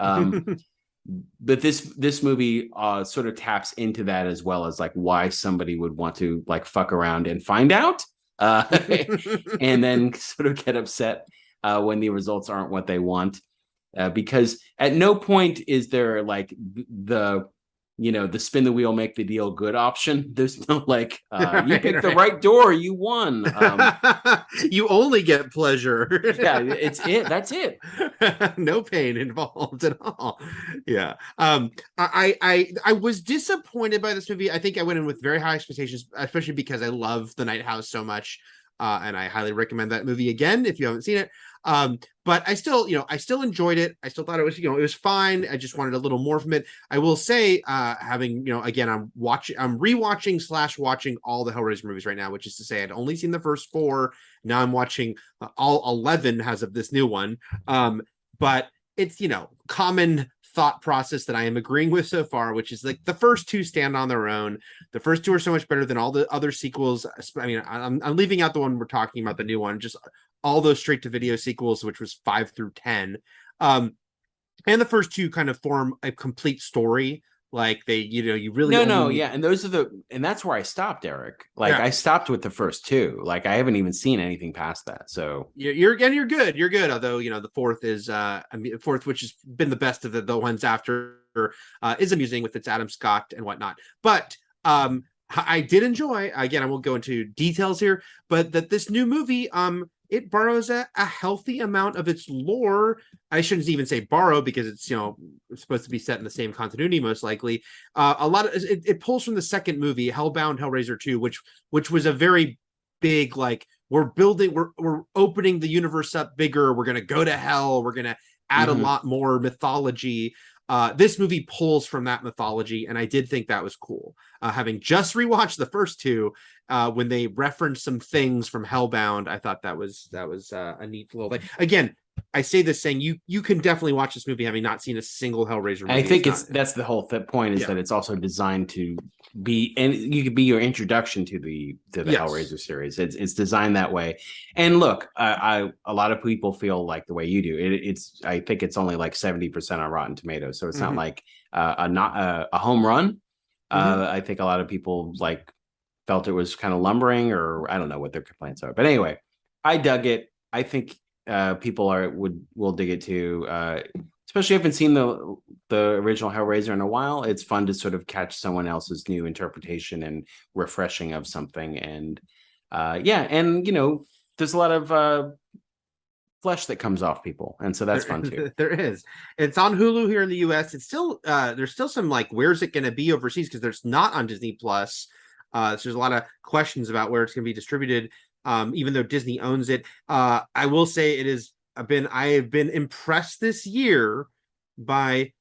But this movie sort of taps into that, as well as like why somebody would want to like fuck around and find out, and then sort of get upset when the results aren't what they want. because at no point is there like the the spin the wheel, make the deal good option. There's no like, you picked the right door, you won. You only get pleasure. Yeah, that's it. No pain involved at all. Yeah. I was disappointed by this movie. I think I went in with very high expectations, especially because I love The Night House so much. And I highly recommend that movie again if you haven't seen it. But I still enjoyed it. I still thought it was, it was fine. I just wanted a little more from it. I will say, having, again, I'm rewatching / watching all the Hellraiser movies right now, which is to say I'd only seen the first 4. Now I'm watching all 11 as of this new one. But it's, common thought process that I am agreeing with so far, which is like the first 2 stand on their own. The first 2 are so much better than all the other sequels. I mean, I'm leaving out the one we're talking about, the new one, just all those straight to video sequels, which was 5 through 10. And the first 2 kind of form a complete story. Like they, you really yeah, and that's where I stopped, Eric. Like I stopped with the first 2. Like I haven't even seen anything past that. So you're good. Although the fourth is fourth, which has been the best of the ones after, is amusing with its Adam Scott and whatnot. But I did enjoy. Again, I won't go into details here, but that this new movie, it borrows a healthy amount of its lore. I shouldn't even say borrow, because it's it's supposed to be set in the same continuity most likely. A lot of it pulls from the second movie, Hellbound Hellraiser 2, which was a very big, like, we're opening the universe up bigger, we're gonna go to hell, we're gonna add a lot more mythology. This movie pulls from that mythology, and I did think that was cool. Having just rewatched the first 2, when they referenced some things from Hellbound, I thought that was a neat little thing. Again, I say this saying you can definitely watch this movie having not seen a single Hellraiser movie. I think that's the whole point, is that it's also designed to be, and you could be your introduction to the Hellraiser series. It's designed that way. And look, a lot of people feel like the way you do. I think it's only like 70% on Rotten Tomatoes, so it's not like a home run. I think a lot of people felt it was kind of lumbering, or I don't know what their complaints are. But anyway, I dug it. I think people will dig it too. Especially if I haven't seen the original Hellraiser in a while. It's fun to sort of catch someone else's new interpretation and refreshing of something. And and there's a lot of flesh that comes off people, and so that's fun too. There is. It's on Hulu here in the US. It's still there's still some where's it going to be overseas, because there's not on Disney Plus. So there's a lot of questions about where it's going to be distributed, even though Disney owns it. I will say I have been impressed this year by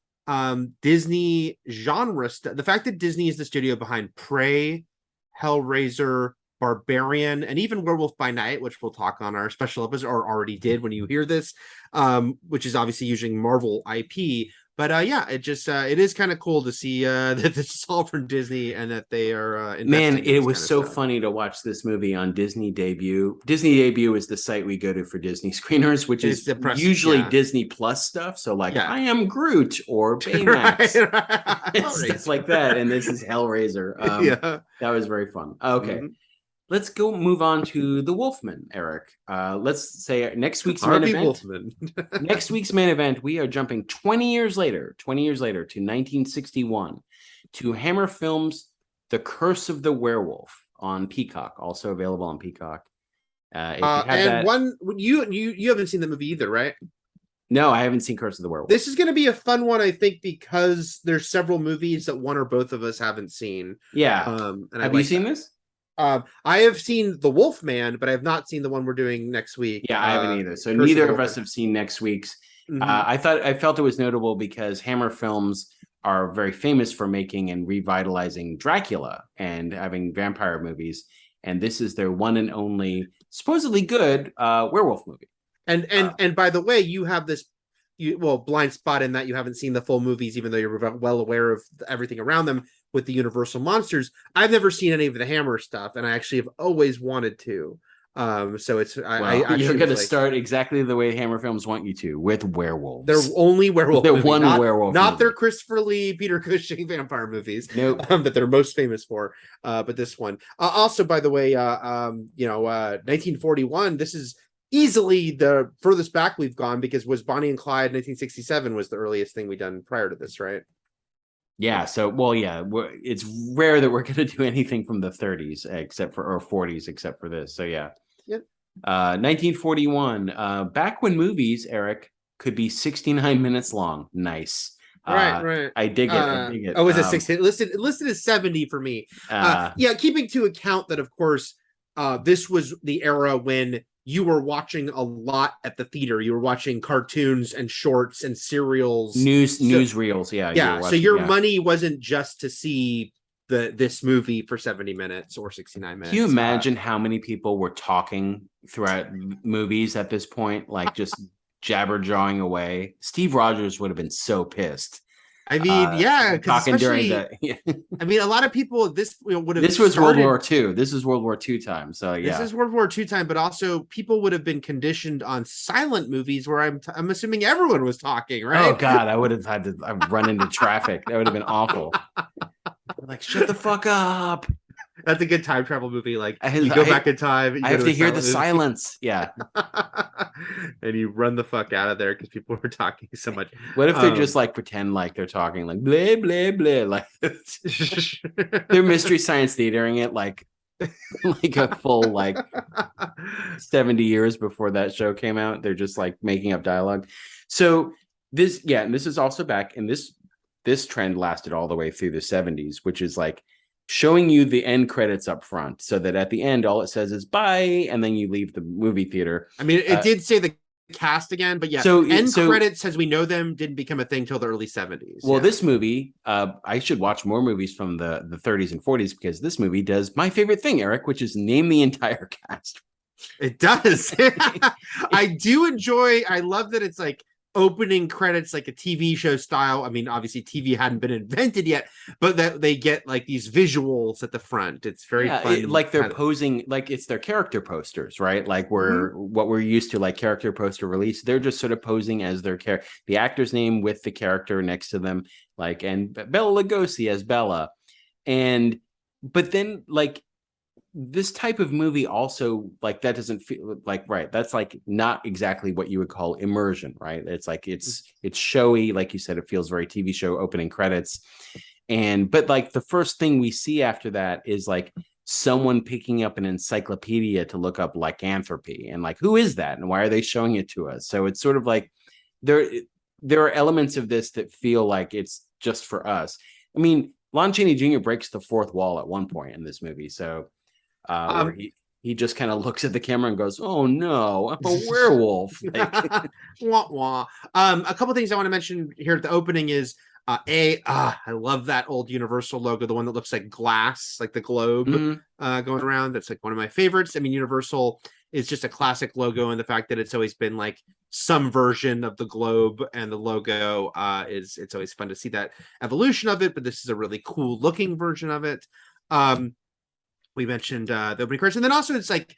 Disney genre stuff. The fact that Disney is the studio behind Prey, Hellraiser, Barbarian, and even Werewolf by Night, which we'll talk on our special episode, or already did when you hear this, which is obviously using Marvel IP. But it is kind of cool to see that this is all from Disney, and that they are man, it was so funny to watch this movie on Disney Debut. Disney Debut is the site we go to for Disney screeners, which is usually Disney Plus stuff. So I Am Groot or Baymax, and stuff like that. And this is Hellraiser. That was very fun. Okay. Let's go move on to the Wolfman, Eric. Let's say next week's main event. Next week's main event, we are jumping 20 years later to 1961, to Hammer Films' The Curse of the Werewolf on Peacock, also available on Peacock. You haven't seen the movie either, right? No, I haven't seen Curse of the Werewolf. This is going to be a fun one, I think, because there's several movies that one or both of us haven't seen. Yeah. Have you seen this? I have seen The Wolfman, but I have not seen the one we're doing next week. Yeah, I haven't either. So neither of us have seen next week's. I felt it was notable because Hammer Films are very famous for making and revitalizing Dracula and having vampire movies, and this is their one and only supposedly good werewolf movie. And by the way, you have this blind spot in that you haven't seen the full movies, even though you're well aware of everything around them with the Universal monsters. I've never seen any of the Hammer stuff, and I actually have always wanted to. So it's you're going to start exactly the way Hammer Films want you to, with werewolves. They're only werewolf. They're werewolf, not their Christopher Lee, Peter Cushing vampire movies. Nope. That they're most famous for. But this one, also, by the way, 1941. This is easily the furthest back we've gone, because was Bonnie and Clyde 1967 was the earliest thing we done prior to this, right? Yeah. So, well, yeah, it's rare that we're going to do anything from the 30s or 40s, except for this. So, yeah. Yep. 1941. Back when movies, Eric, could be 69 minutes long. Nice. Right. I dig it. I dig it. Oh, is it 60? Listed as 70 for me. Yeah, keeping to account that, of course, this was the era when you were watching a lot at the theater. You were watching cartoons and shorts and serials, newsreels. Yeah. So your money wasn't just to see this movie for 70 minutes or 69 minutes. Can you imagine how many people were talking throughout movies at this point, like just jabber jawing away? Steve Rogers would have been so pissed. I mean, yeah, talking during the. I mean, a lot of people. This would have. This was World War II. This is World War II time. So yeah, this is World War II time. But also, people would have been conditioned on silent movies, where I'm assuming everyone was talking, right? Oh God, I would have had to run into traffic. That would have been awful. Like, shut the fuck up. That's a good time travel movie. Like, you go back in time. I have to hear the silence. Yeah. And you run the fuck out of there because people were talking so much. What if they just like pretend like they're talking like blah blah blah, like they're Mystery Science Theatering it like a full like 70 years before that show came out. They're just like making up dialogue. So this, and this is also back, and this trend lasted all the way through the 70s, which is like showing you the end credits up front, so that at the end all it says is bye, and then you leave the movie theater. I mean, it did say the cast again, but yeah, end credits as we know them didn't become a thing till the early 70s. Well, this movie, I should watch more movies from the 30s and 40s, because this movie does my favorite thing, Eric, which is name the entire cast. It does. I do enjoy. I love that it's like opening credits like a TV show style. I mean, obviously TV hadn't been invented yet, but that they get like these visuals at the front. It's very fun. Like they're posing, like it's their character posters, right? Like what we're used to, like character poster release. They're just sort of posing as their the actor's name with the character next to them, like, and Bela Lugosi as Bella. But then like this type of movie also, like, that doesn't feel like, right, that's like not exactly what you would call immersion, right? It's like it's showy, like you said, it feels very TV show opening credits. But like the first thing we see after that is like someone picking up an encyclopedia to look up lycanthropy, and like, who is that and why are they showing it to us? So it's sort of like there are elements of this that feel like it's just for us. I mean, Lon Chaney Jr. breaks the fourth wall at one point in this movie, so where he just kind of looks at the camera and goes, "Oh no, I'm a werewolf." Like, wah, wah. A couple things I want to mention here at the opening is I love that old Universal logo, the one that looks like glass, like the globe going around. That's like one of my favorites. I mean, Universal is just a classic logo, and the fact that it's always been like some version of the globe and the logo it's always fun to see that evolution of it. But this is a really cool looking version of it. We mentioned the opening credits, and then also it's like,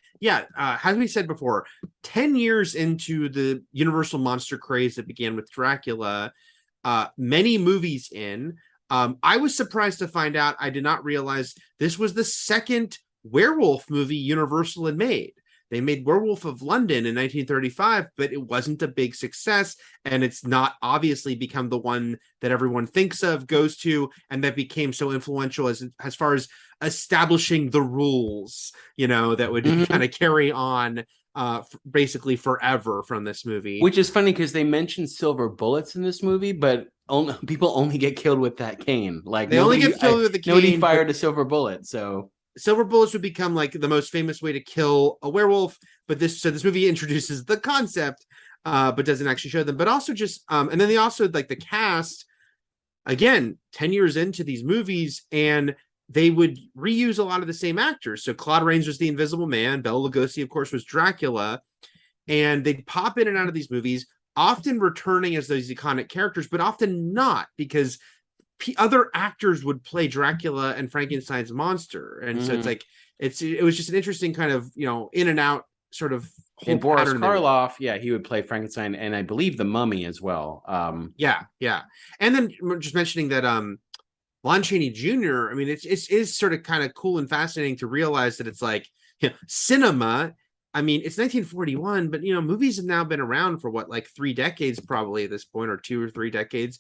as we said before, 10 years into the Universal monster craze that began with Dracula, many movies in. I was surprised to find out, I did not realize this was the second werewolf movie Universal had made. They made Werewolf of London in 1935, but it wasn't a big success, and it's not obviously become the one that everyone thinks of, goes to, and that became so influential as far as establishing the rules, that would kind of carry on basically forever from this movie. Which is funny because they mentioned silver bullets in this movie, but people only get killed with that cane. Like, they only get killed with the cane. Nobody fired a silver bullet, so silver bullets would become like the most famous way to kill a werewolf. But this movie introduces the concept, but doesn't actually show them. But also just and then they also, like, the cast, again, 10 years into these movies, and they would reuse a lot of the same actors. So Claude Rains was the Invisible Man. Bela Lugosi, of course, was Dracula. And they'd pop in and out of these movies, often returning as those iconic characters, but often not, because other actors would play Dracula and Frankenstein's monster. And so it's like, it was just an interesting kind of, in and out sort of whole and Boris Karloff, he would play Frankenstein, and I believe the Mummy as well. And then just mentioning that Lon Chaney Jr., I mean, it is sort of kind of cool and fascinating to realize that it's like, cinema I mean, it's 1941, but movies have now been around for what, like 3 decades probably at this point, or 2 or 3 decades.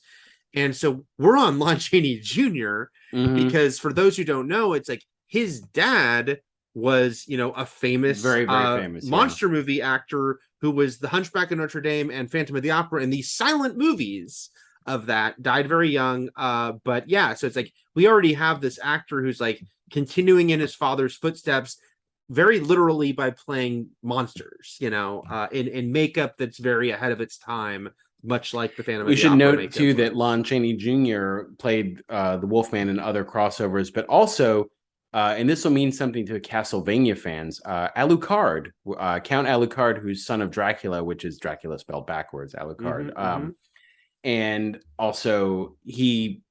And so we're on Lon Chaney Jr. because for those who don't know, it's like his dad was, a famous, very, very famous monster movie actor who was the Hunchback of Notre Dame and Phantom of the Opera and these silent movies of that. Died very young. But yeah, so it's like we already have this actor who's like continuing in his father's footsteps, very literally by playing monsters, in makeup that's very ahead of its time, much like the Phantom of the Opera. We should note too that Lon Chaney Jr. played the Wolfman in other crossovers, but also, and this will mean something to Castlevania fans, Alucard, Count Alucard, who's son of Dracula, which is Dracula spelled backwards, Alucard. And also he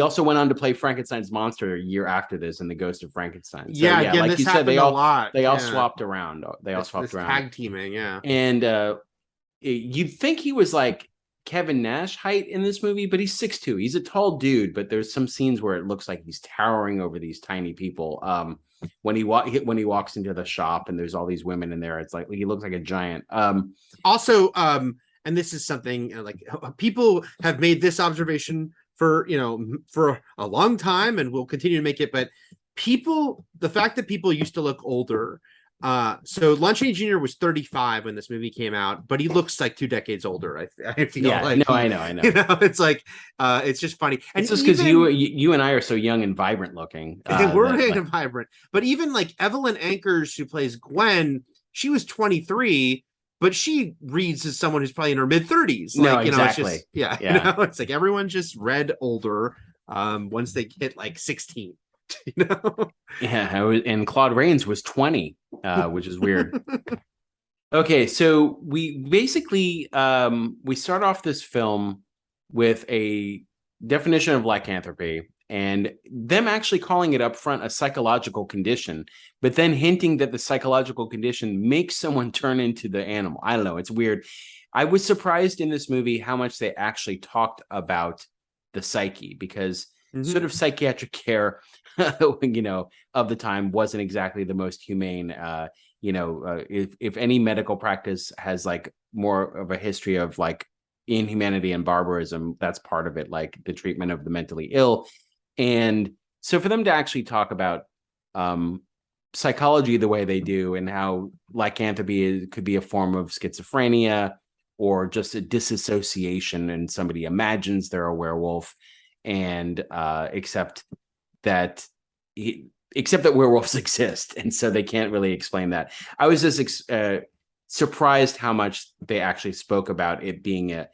also went on to play Frankenstein's monster a year after this in The Ghost of Frankenstein. So, yeah, again, like this you said, they all swapped around. Tag teaming, yeah. And you'd think he was like Kevin Nash height in this movie, but he's 6'2". He's a tall dude, but there's some scenes where it looks like he's towering over these tiny people. When he walks into the shop and there's all these women in there, it's like he looks like a giant. Also, and this is something like people have made this observation for a long time, and will continue to make it. But the fact that people used to look older. So Lon Chaney Jr. was 35 when this movie came out, but he looks like 2 decades older. I feel like I know. It's like it's just funny, and it's just because you and I are so young and vibrant looking. We're young and vibrant, but even like Evelyn Ankers, who plays Gwen, she was 23. But she reads as someone who's probably in her mid-30s. Like, exactly. It's just, it's like everyone just read older once they hit like 16. Yeah, and Claude Rains was 20, which is weird. Okay, so we basically we start off this film with a definition of lycanthropy, and them actually calling it up front a psychological condition, but then hinting that the psychological condition makes someone turn into the animal. I don't know. It's weird. I was surprised in this movie how much they actually talked about the psyche, because sort of psychiatric care, of the time wasn't exactly the most humane. If any medical practice has like more of a history of like inhumanity and barbarism, that's part of it, like the treatment of the mentally ill. And so for them to actually talk about psychology the way they do, and how lycanthropy could be a form of schizophrenia or just a disassociation, and somebody imagines they're a werewolf, and except that werewolves exist, and so they can't really explain that. I was just surprised how much they actually spoke about it being a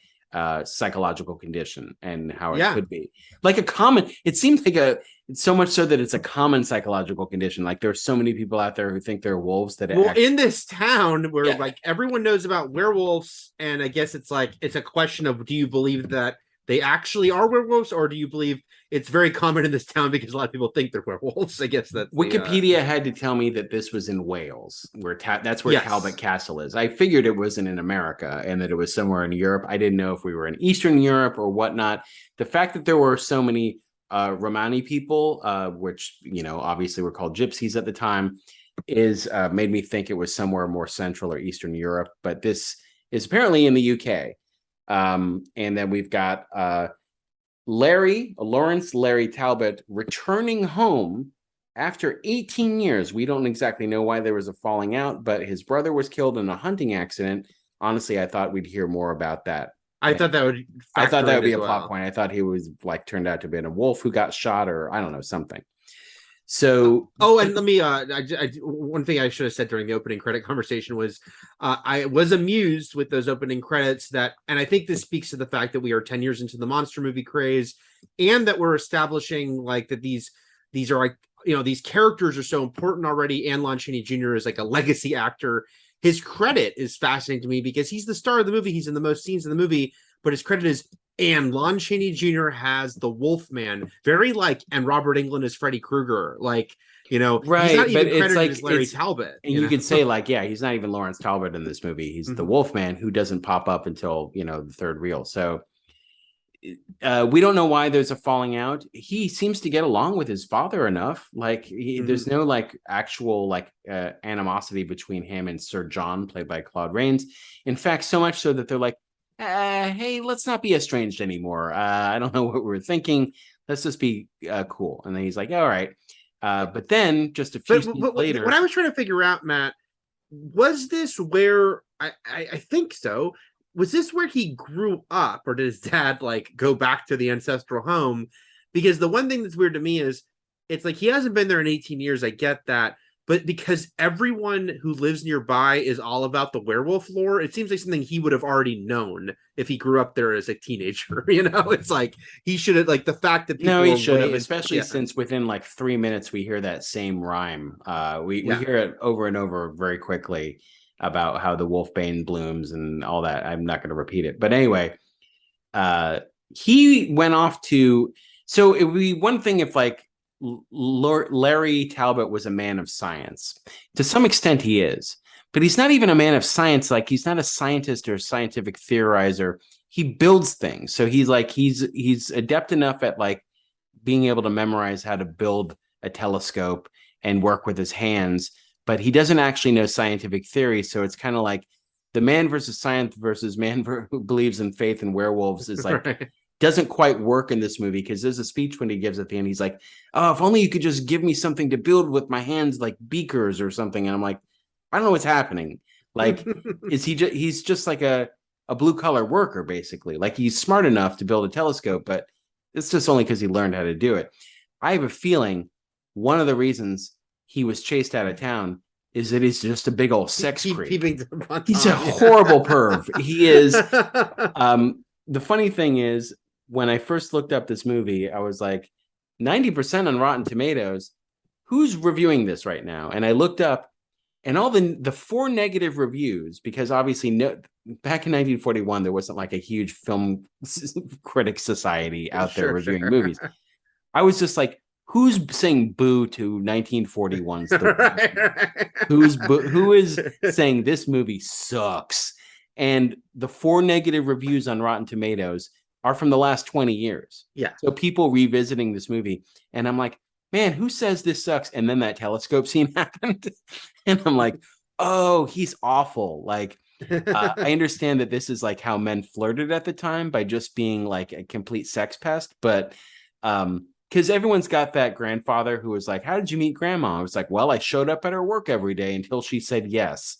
psychological condition, and how it could be like it seems like so much so that it's a common psychological condition. Like there's so many people out there who think they're wolves that in this town where like everyone knows about werewolves, and I guess it's like it's a question of, do you believe that they actually are werewolves, or do you believe it's very common in this town because a lot of people think they're werewolves? I guess that Wikipedia had to tell me that this was in Wales, where that's where Talbot Castle is. I figured it wasn't in America, and that it was somewhere in Europe. I didn't know if we were in Eastern Europe or whatnot. The fact that there were so many Romani people, which obviously were called gypsies at the time, is made me think it was somewhere more Central or Eastern Europe. But this is apparently in the UK. And then we've got Lawrence Larry Talbot returning home after 18 years. We don't exactly know why there was a falling out, but his brother was killed in a hunting accident. Honestly, I thought we'd hear more about that. I thought that would be a plot point. I thought he was like turned out to be a wolf who got shot, or I don't know, something. So, and let me, one thing I should have said during the opening credit conversation was, I was amused with those opening credits and I think this speaks to the fact that we are 10 years into the monster movie craze, and that we're establishing like that these are like, these characters are so important already. And Lon Chaney Jr. is like a legacy actor. His credit is fascinating to me because he's the star of the movie. He's in the most scenes in the movie, but his credit is, and Lon Chaney Jr. has the Wolfman, very like, and Robert Englund is Freddy Krueger, like, right? He's not but even it's like as Larry Talbot, and you could say like, he's not even Lawrence Talbot in this movie. He's the Wolfman, who doesn't pop up until the third reel. So we don't know why there's a falling out. He seems to get along with his father enough. Like there's no like actual like animosity between him and Sir John, played by Claude Rains. In fact, so much so that they're like, hey, let's not be estranged anymore. I don't know what we were thinking. Let's just be cool. And then he's like, all right. But then just a few scenes later, what I was trying to figure out, Matt, was this where I think so. Was this where he grew up, or did his dad like go back to the ancestral home? Because the one thing that's weird to me is it's like he hasn't been there in 18 years. I get that. But because everyone who lives nearby is all about the werewolf lore, it seems like something he would have already known if he grew up there as a teenager. You know, it's like he should have, like, the fact that people he should have, especially since within like 3 minutes we hear that same rhyme. We hear it over and over very quickly about how the wolfbane blooms and all that. I'm not going to repeat it, but anyway, he went off to. So it would be one thing if like Larry Talbot was a man of science. To some extent he is, but he's not even a man of science. Like he's not a scientist or a scientific theorizer. He builds things. So he's like, he's adept enough at like being able to memorize how to build a telescope and work with his hands, but he doesn't actually know scientific theory. So it's kind of like the man versus science versus man who believes in faith and werewolves is like, right. Doesn't quite work in this movie, because there's a speech when he gives at the end. He's like, oh, if only you could just give me something to build with my hands, like beakers or something. And I'm like, I don't know what's happening. Like, is he he's just like a blue collar worker, basically. Like he's smart enough to build a telescope, but it's just only because he learned how to do it. I have a feeling one of the reasons he was chased out of town is that he's just a big old sex creep. He's a horrible perv. He is. The funny thing is, when I first looked up this movie, I was like, 90% on Rotten Tomatoes. Who's reviewing this right now? And I looked up, and all the 4 negative reviews, because obviously back in 1941, there wasn't like a huge film critic society out there reviewing movies. I was just like, who's saying boo to 1941's who is saying this movie sucks? And the 4 negative reviews on Rotten Tomatoes are from the last 20 years. Yeah. So people revisiting this movie, and I'm like, man, who says this sucks? And then that telescope scene happened. And I'm like, oh, he's awful. Like, I understand that this is like how men flirted at the time by just being like a complete sex pest. But because everyone's got that grandfather who was like, how did you meet grandma? I was like, well, I showed up at her work every day until she said yes.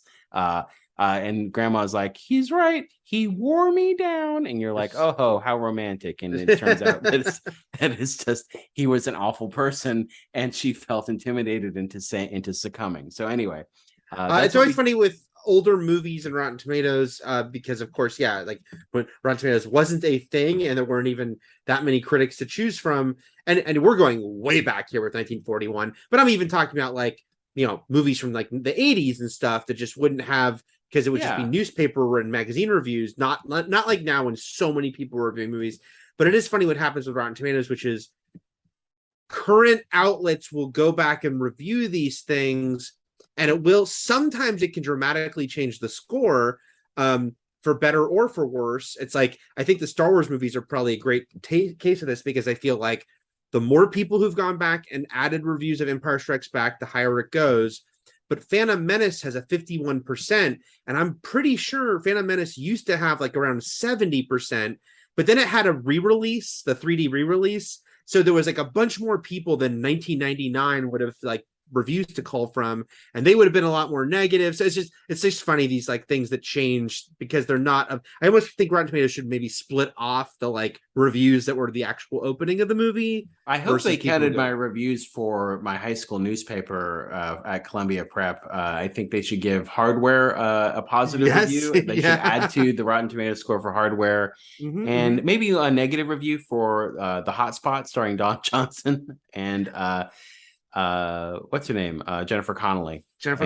And grandma's like, he's right. He wore me down. And you're like, oh, how romantic. And it turns out that it's just, he was an awful person and she felt intimidated into succumbing. So anyway, it's always funny with older movies and Rotten Tomatoes, because of course, yeah, like when Rotten Tomatoes wasn't a thing and there weren't even that many critics to choose from. And we're going way back here with 1941, but I'm even talking about like, you know, movies from like the 80s and stuff that just wouldn't have, because it would just be newspaper and magazine reviews, not like now when so many people are reviewing movies. But it is funny what happens with Rotten Tomatoes, which is current outlets will go back and review these things, and sometimes it can dramatically change the score, for better or for worse. It's like, I think the Star Wars movies are probably a great case of this, because I feel like the more people who've gone back and added reviews of Empire Strikes Back, the higher it goes. But Phantom Menace has a 51%, and I'm pretty sure Phantom Menace used to have like around 70%, but then it had a re-release, the 3D re-release. So there was like a bunch more people than 1999 would have like reviews to call from, and they would have been a lot more negative. So it's just funny, these like things that change, because they're not I almost think Rotten Tomatoes should maybe split off the like reviews that were the actual opening of the movie. I hope they counted my reviews for my high school newspaper at Columbia Prep. I think they should give Hardware a positive review. They should add to the Rotten Tomatoes score for Hardware, and maybe a negative review for The Hotspot starring Don Johnson and what's her name? Jennifer Connelly. And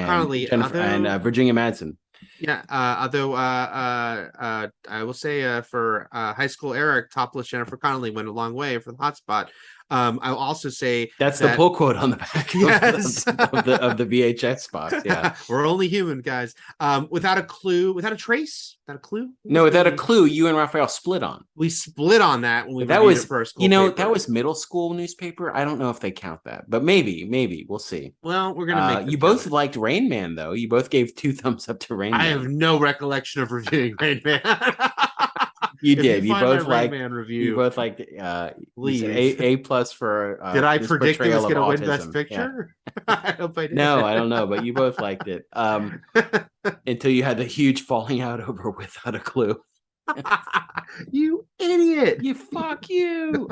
Virginia Madsen. Yeah. Although I will say for high school Eric, topless Jennifer Connelly went a long way for The Hotspot. I'll also say that's the pull quote on the back yes. of the VHS box. Yeah, we're only human, guys. Without a clue, without a trace, without a clue. No, without a clue, you and Raphael split on. We split on that when we that reviewed was it for our school. That was middle school newspaper. I don't know if they count that, but maybe we'll see. Well, we're gonna make. You both liked Rain Man, though. You both gave 2 thumbs up to Rain Man. I have no recollection of reviewing Rain Man. You did. You both liked Rain Man review. You both liked. Please. A plus for. Did I predict it was going to win Best Picture? Yeah. I hope I did. No, I don't know, but you both liked it. Until you had the huge falling out over Without a Clue. You idiot! You fuck you.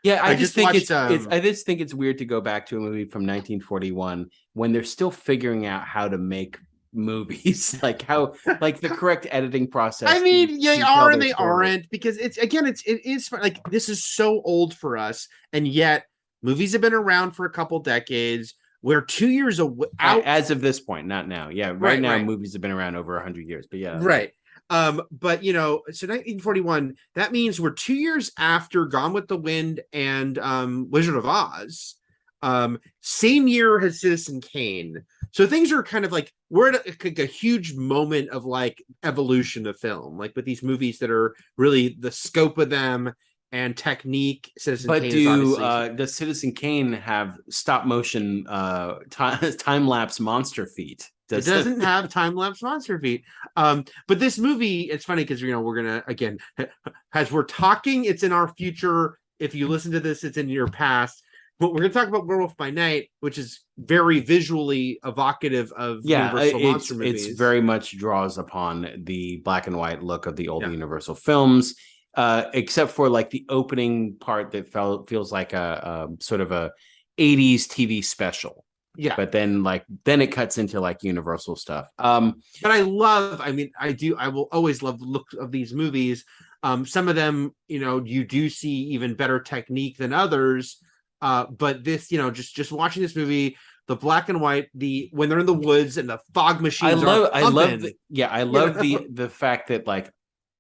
Yeah, I just think watched, I just think it's weird to go back to a movie from 1941 when they're still figuring out how to make movies, like the correct editing process. I mean, they are and they aren't, because it is like, this is so old for us, and yet movies have been around for a couple decades. We're 2 years out as of this point, not now. Yeah, right now movies have been around over 100 years, but yeah, right. But so 1941, that means we're 2 years after Gone with the Wind and Wizard of Oz. Same year as Citizen Kane. So things are kind of like, we're at a huge moment of like evolution of film, like with these movies that are really the scope of them and technique. Citizen Kane does Citizen Kane have stop motion time lapse monster feet? It doesn't have time-lapse monster feet. But this movie, it's funny because, we're going to, again, as we're talking, it's in our future. If you listen to this, it's in your past. But we're going to talk about Werewolf by Night, which is very visually evocative of Universal monster movies. It's very much draws upon the black and white look of the old Universal films, except for like the opening part that feels like a sort of a 80s TV special. Yeah, but then it cuts into like Universal stuff. But I will always love the look of these movies. Some of them, you do see even better technique than others. But this, just watching this movie, the black and white, when they're in the woods and the fog machines. I love the fact that like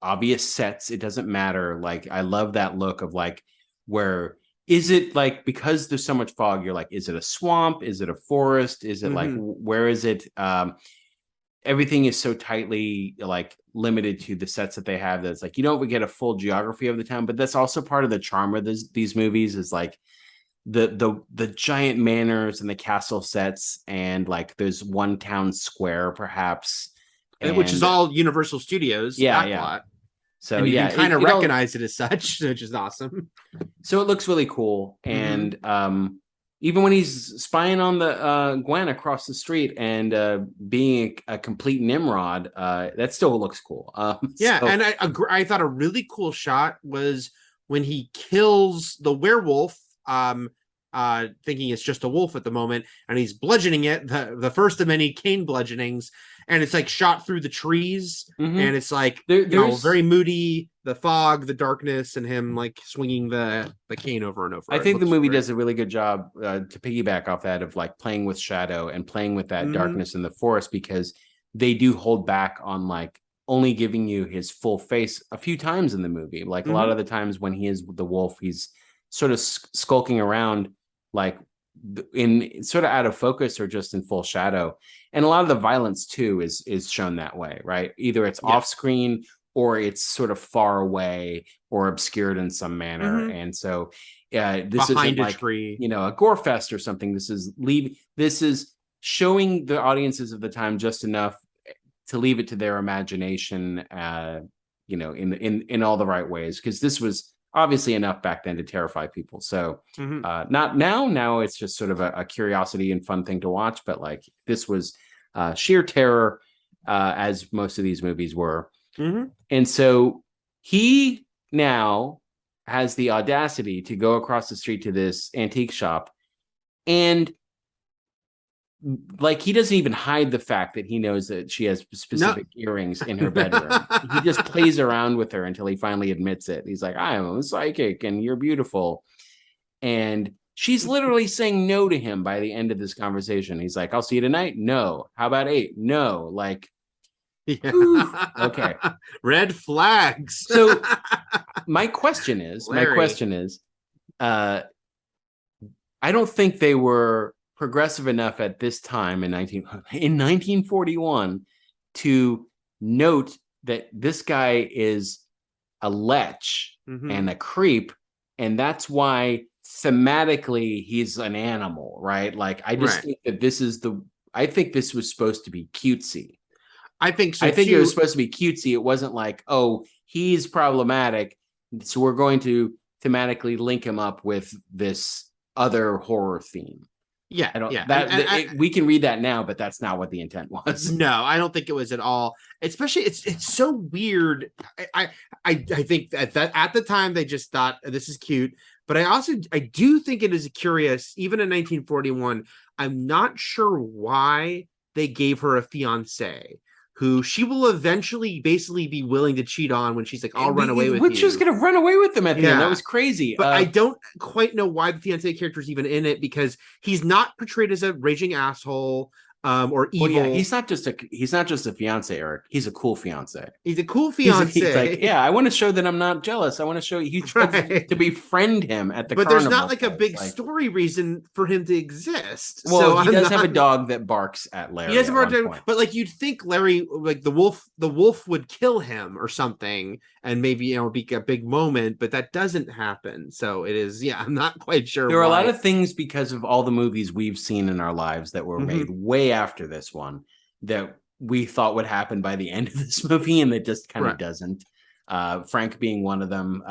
obvious sets, it doesn't matter. Like I love that look of like where. Is it like, because there's so much fog, you're like, is it a swamp? Is it a forest? Is it like, where is it? Everything is so tightly like limited to the sets that they have that it's like, you don't get a full geography of the town, but that's also part of the charm of these movies is like the giant manors and the castle sets. And like, there's one town square perhaps. Which is all Universal Studios. Yeah. So and you can kind of recognize it as such, which is awesome. So it looks really cool, and even when he's spying on the Gwen across the street and being a complete Nimrod, that still looks cool. And I thought a really cool shot was when he kills the werewolf, thinking it's just a wolf at the moment, and he's bludgeoning it, the first of many Kane bludgeonings. And it's like shot through the trees, and it's like very moody. The fog, the darkness, and him like swinging the cane over and over. I think the movie does a really good job to piggyback off that of like playing with shadow and playing with that darkness in the forest, because they do hold back on like only giving you his full face a few times in the movie. Like a lot of the times when he is the wolf, he's sort of skulking around like in sort of out of focus or just in full shadow. And a lot of the violence too is shown that way, right? Either it's off screen or it's sort of far away or obscured in some manner. And so this isn't like tree, a gore fest or something. This is showing the audiences of the time just enough to leave it to their imagination, in all the right ways, because this was obviously enough back then to terrify people. So not now it's just sort of a curiosity and fun thing to watch, but like this was sheer terror, as most of these movies were. And so he now has the audacity to go across the street to this antique shop, and like he doesn't even hide the fact that he knows that she has specific earrings in her bedroom. He just plays around with her until he finally admits it. He's like, I am a psychic and you're beautiful. And she's literally saying no to him by the end of this conversation. He's like, I'll see you tonight. No. How about 8? No. Like, okay. Red flags. So my question is, I don't think they were progressive enough at this time in 1941 to note that this guy is a lech and a creep, and that's why thematically he's an animal, right? Like I just think that I think this was supposed to be cutesy. I think so. I think it was supposed to be cutesy. It wasn't like, oh, he's problematic, so we're going to thematically link him up with this other horror theme. Yeah, I don't. We can read that now, but that's not what the intent was. No, I don't think it was at all. Especially, it's so weird. I think that at the time they just thought this is cute, but I do think it is curious. Even in 1941, I'm not sure why they gave her a fiance who she will eventually basically be willing to cheat on when she's like, I'll run away with you. Which was going to run away with him at the end. That was crazy. But I don't quite know why the fiance character is even in it, because he's not portrayed as a raging asshole or evil. Well, yeah, he's not just a fiance, Eric. He's a cool fiance. He's a cool fiance. He's like, yeah, I want to show that I'm not jealous. I want to show you to befriend him at the carnival. But there's not like a big story reason for him to exist. Well, so he does have a dog that barks at Larry. He has a dog, but like you'd think Larry, like the wolf would kill him or something, and maybe be a big moment, but that doesn't happen. So it is, I'm not quite sure. There are a lot of things because of all the movies we've seen in our lives that were made way after this one that we thought would happen by the end of this movie, and it just kind of doesn't. Frank being one of them.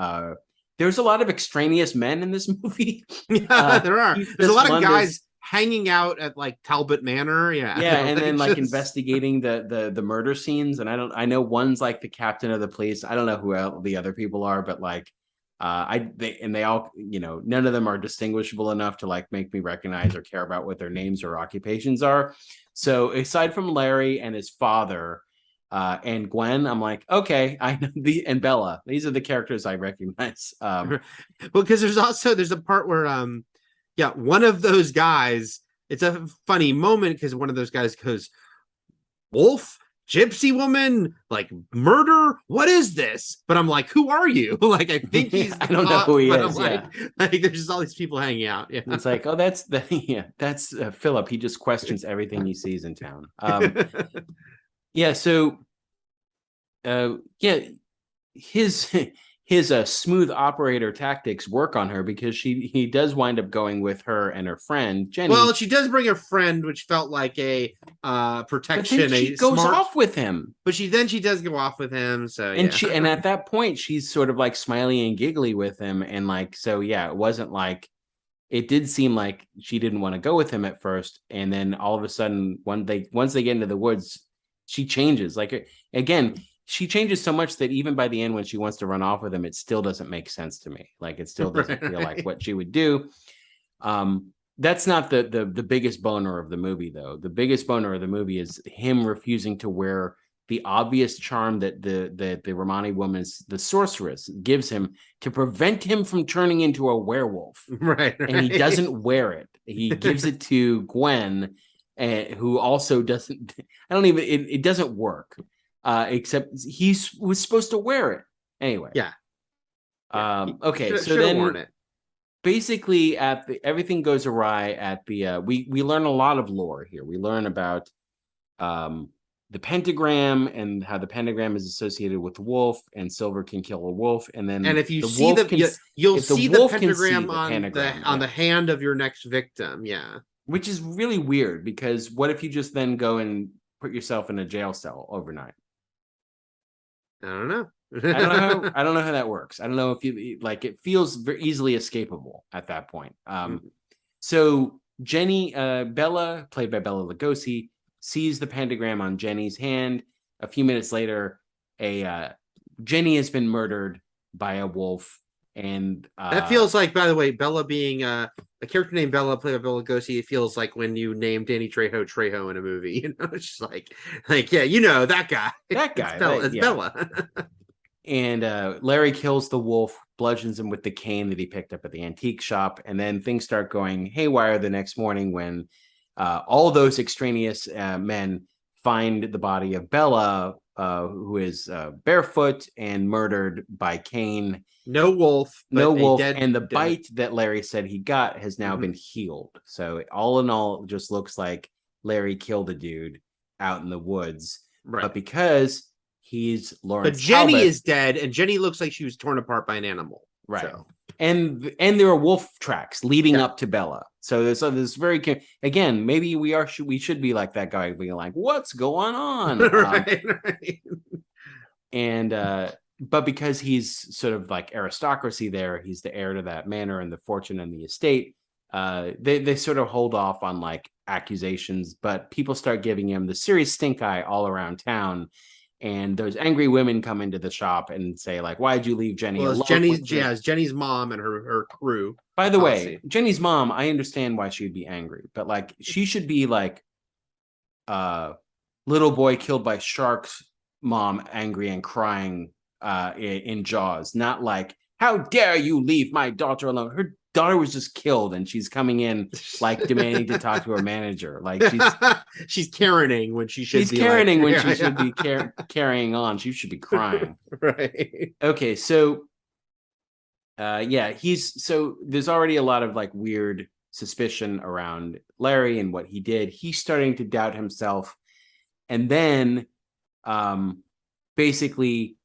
There's a lot of extraneous men in this movie. Yeah, there are. There's a lot of guys hanging out at like Talbot Manor. Yeah, and then like investigating the murder scenes. And I know one's like the captain of the police. I don't know who the other people are, but like they all, none of them are distinguishable enough to like make me recognize or care about what their names or occupations are. So aside from Larry and his father and Gwen, I'm like, okay, I know and Bella. These are the characters I recognize. Well, because there's a part where one of those guys. It's a funny moment because one of those guys goes, "Wolf, gypsy woman, like murder. What is this?" But I'm like, "Who are you?" Like, I think he's. I don't know who he is. Like, there's just all these people hanging out. Yeah, it's like, oh, that's Philip. He just questions everything he sees in town. So, his smooth operator tactics work on her because he does wind up going with her and her friend Jenny. Well, she does bring a friend, which felt like a protection. But then she goes off with him. But she does go off with him. So and at that point she's sort of like smiley and giggly with him, and like it wasn't like, it did seem like she didn't want to go with him at first, and then all of a sudden once they get into the woods, she changes. Like again. She changes so much that even by the end, when she wants to run off with him, it still doesn't make sense to me. Like it still doesn't feel like what she would do. That's not the biggest boner of the movie, though. The biggest boner of the movie is him refusing to wear the obvious charm that the Romani woman, the sorceress, gives him to prevent him from turning into a werewolf. Right. And he doesn't wear it. He gives it to Gwen, who also doesn't. It doesn't work. Except he was supposed to wear it anyway. Yeah. Okay. So then, worn it. Basically, everything goes awry at the. We learn a lot of lore here. We learn about the pentagram and how the pentagram is associated with wolf, and silver can kill a wolf. And if you see you'll see the pentagram on the hand of your next victim. Yeah. Which is really weird, because what if you just then go and put yourself in a jail cell overnight? I don't know. I don't know how that works. I don't know if you like. It feels very easily escapable at that point. So Jenny, Bella, played by Bela Lugosi, sees the pentagram on Jenny's hand. A few minutes later, Jenny has been murdered by a wolf, and that feels like, by the way, Bella being a character named Bella, played by Bela Lugosi. It feels like when you name Danny Trejo in a movie. It's just like yeah, that guy. That guy. It's Bella. And Larry kills the wolf, bludgeons him with the cane that he picked up at the antique shop, and then things start going haywire the next morning when all those extraneous men find the body of Bella who is barefoot and murdered by Kane. No wolf. No wolf. And the bite that Larry said he got has now been healed. So all in all, it just looks like Larry killed a dude out in the woods. Right. But because he's Lawrence But Jenny Talbot, is dead, and Jenny looks like she was torn apart by an animal. Right. So. And there are wolf tracks leading up to Bella. So there's very, again, maybe we should be like that guy being like, what's going on? Right. And but because he's sort of like aristocracy there, he's the heir to that manor and the fortune and the estate. They sort of hold off on like accusations, but people start giving him the serious stink eye all around town. And those angry women come into the shop and say, like, why'd you leave Jenny alone? It's Jenny's mom and her crew. By the way, Jenny's mom, I understand why she'd be angry, but like she should be like little boy killed by sharks mom, angry and crying in Jaws, not like, how dare you leave my daughter alone? Her daughter was just killed and she's coming in like demanding to talk to her manager. Like she's Karening when she should be Karening when she should be carrying on. She should be crying. Right. Okay, so so there's already a lot of like weird suspicion around Larry and what he did. He's starting to doubt himself. And then basically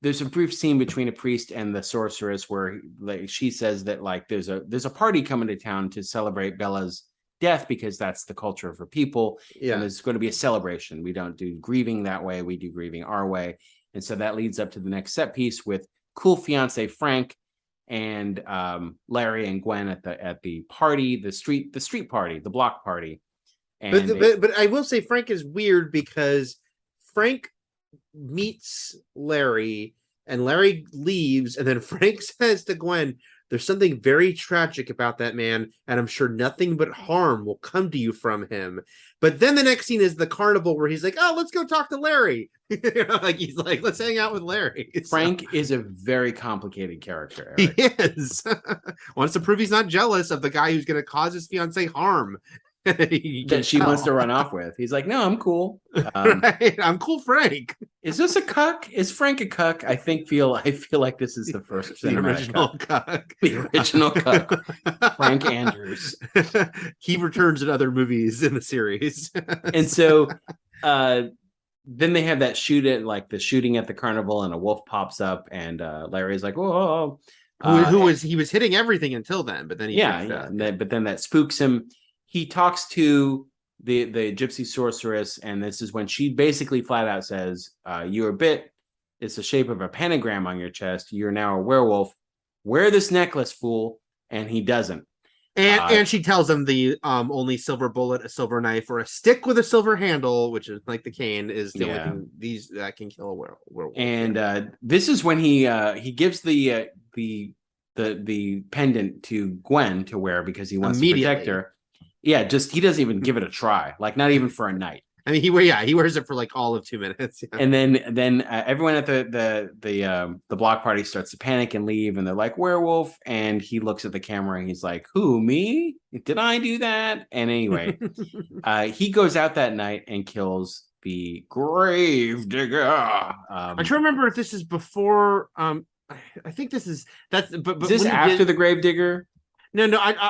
there's a brief scene between a priest and the sorceress where like she says that like there's a party coming to town to celebrate Bella's death because that's the culture of her people. Yeah. And there's going to be a celebration. We don't do grieving that way. We do grieving our way. And so that leads up to the next set piece with cool fiance Frank and Larry and Gwen at the party, the street party, the block party. And but I will say Frank is weird because Frank meets Larry and Larry leaves, and then Frank says to Gwen, there's something very tragic about that man, and I'm sure nothing but harm will come to you from him. But then the next scene is the carnival where he's like, oh, let's go talk to Larry. Like he's like, let's hang out with Larry. Frank is a very complicated character, Eric. He is. Wants to prove he's not jealous of the guy who's going to cause his fiance harm. That she wants to run off with. He's like, no, I'm cool. Right? I'm cool, Frank. Is this a cuck? Is Frank a cuck? I feel like this is the first the original cuck. The original cuck. Frank Andrews. He returns in other movies in the series. And so then they have that shooting at the carnival, and a wolf pops up, and Larry's like, whoa. He was hitting everything until then, but then but then that spooks him. He talks to the gypsy sorceress, and this is when she basically flat out says, you're bit. It's the shape of a pentagram on your chest. You're now a werewolf. Wear this necklace, fool. And he doesn't. And she tells him the only silver bullet, a silver knife, or a stick with a silver handle, which is like the cane, is the only thing that can kill a werewolf. And this is when he gives the pendant to Gwen to wear because he wants to protect her. Yeah, just he doesn't even give it a try, like not even for a night. I mean, he wears it for like all of 2 minutes. Yeah. And then everyone at the block party starts to panic and leave, and they're like, werewolf. And he looks at the camera and he's like, who, me? Did I do that? And anyway, he goes out that night and kills the grave digger. I'm trying to remember if this is before. I think this is But is this after the grave digger? No.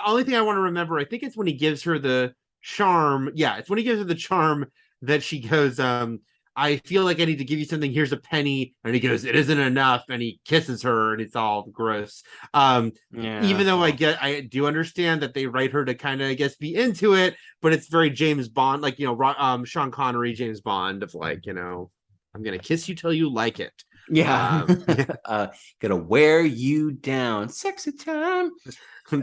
Only thing I want to remember, I think it's when he gives her the charm. Yeah, it's when he gives her the charm that she goes, I feel like I need to give you something. Here's a penny. And he goes, it isn't enough. And he kisses her, and it's all gross. Even though I do understand that they write her to kind of, I guess, be into it, but it's very James Bond, like, Sean Connery, James Bond, of like, I'm going to kiss you till you like it. Yeah. Gonna wear you down. Sexy time. So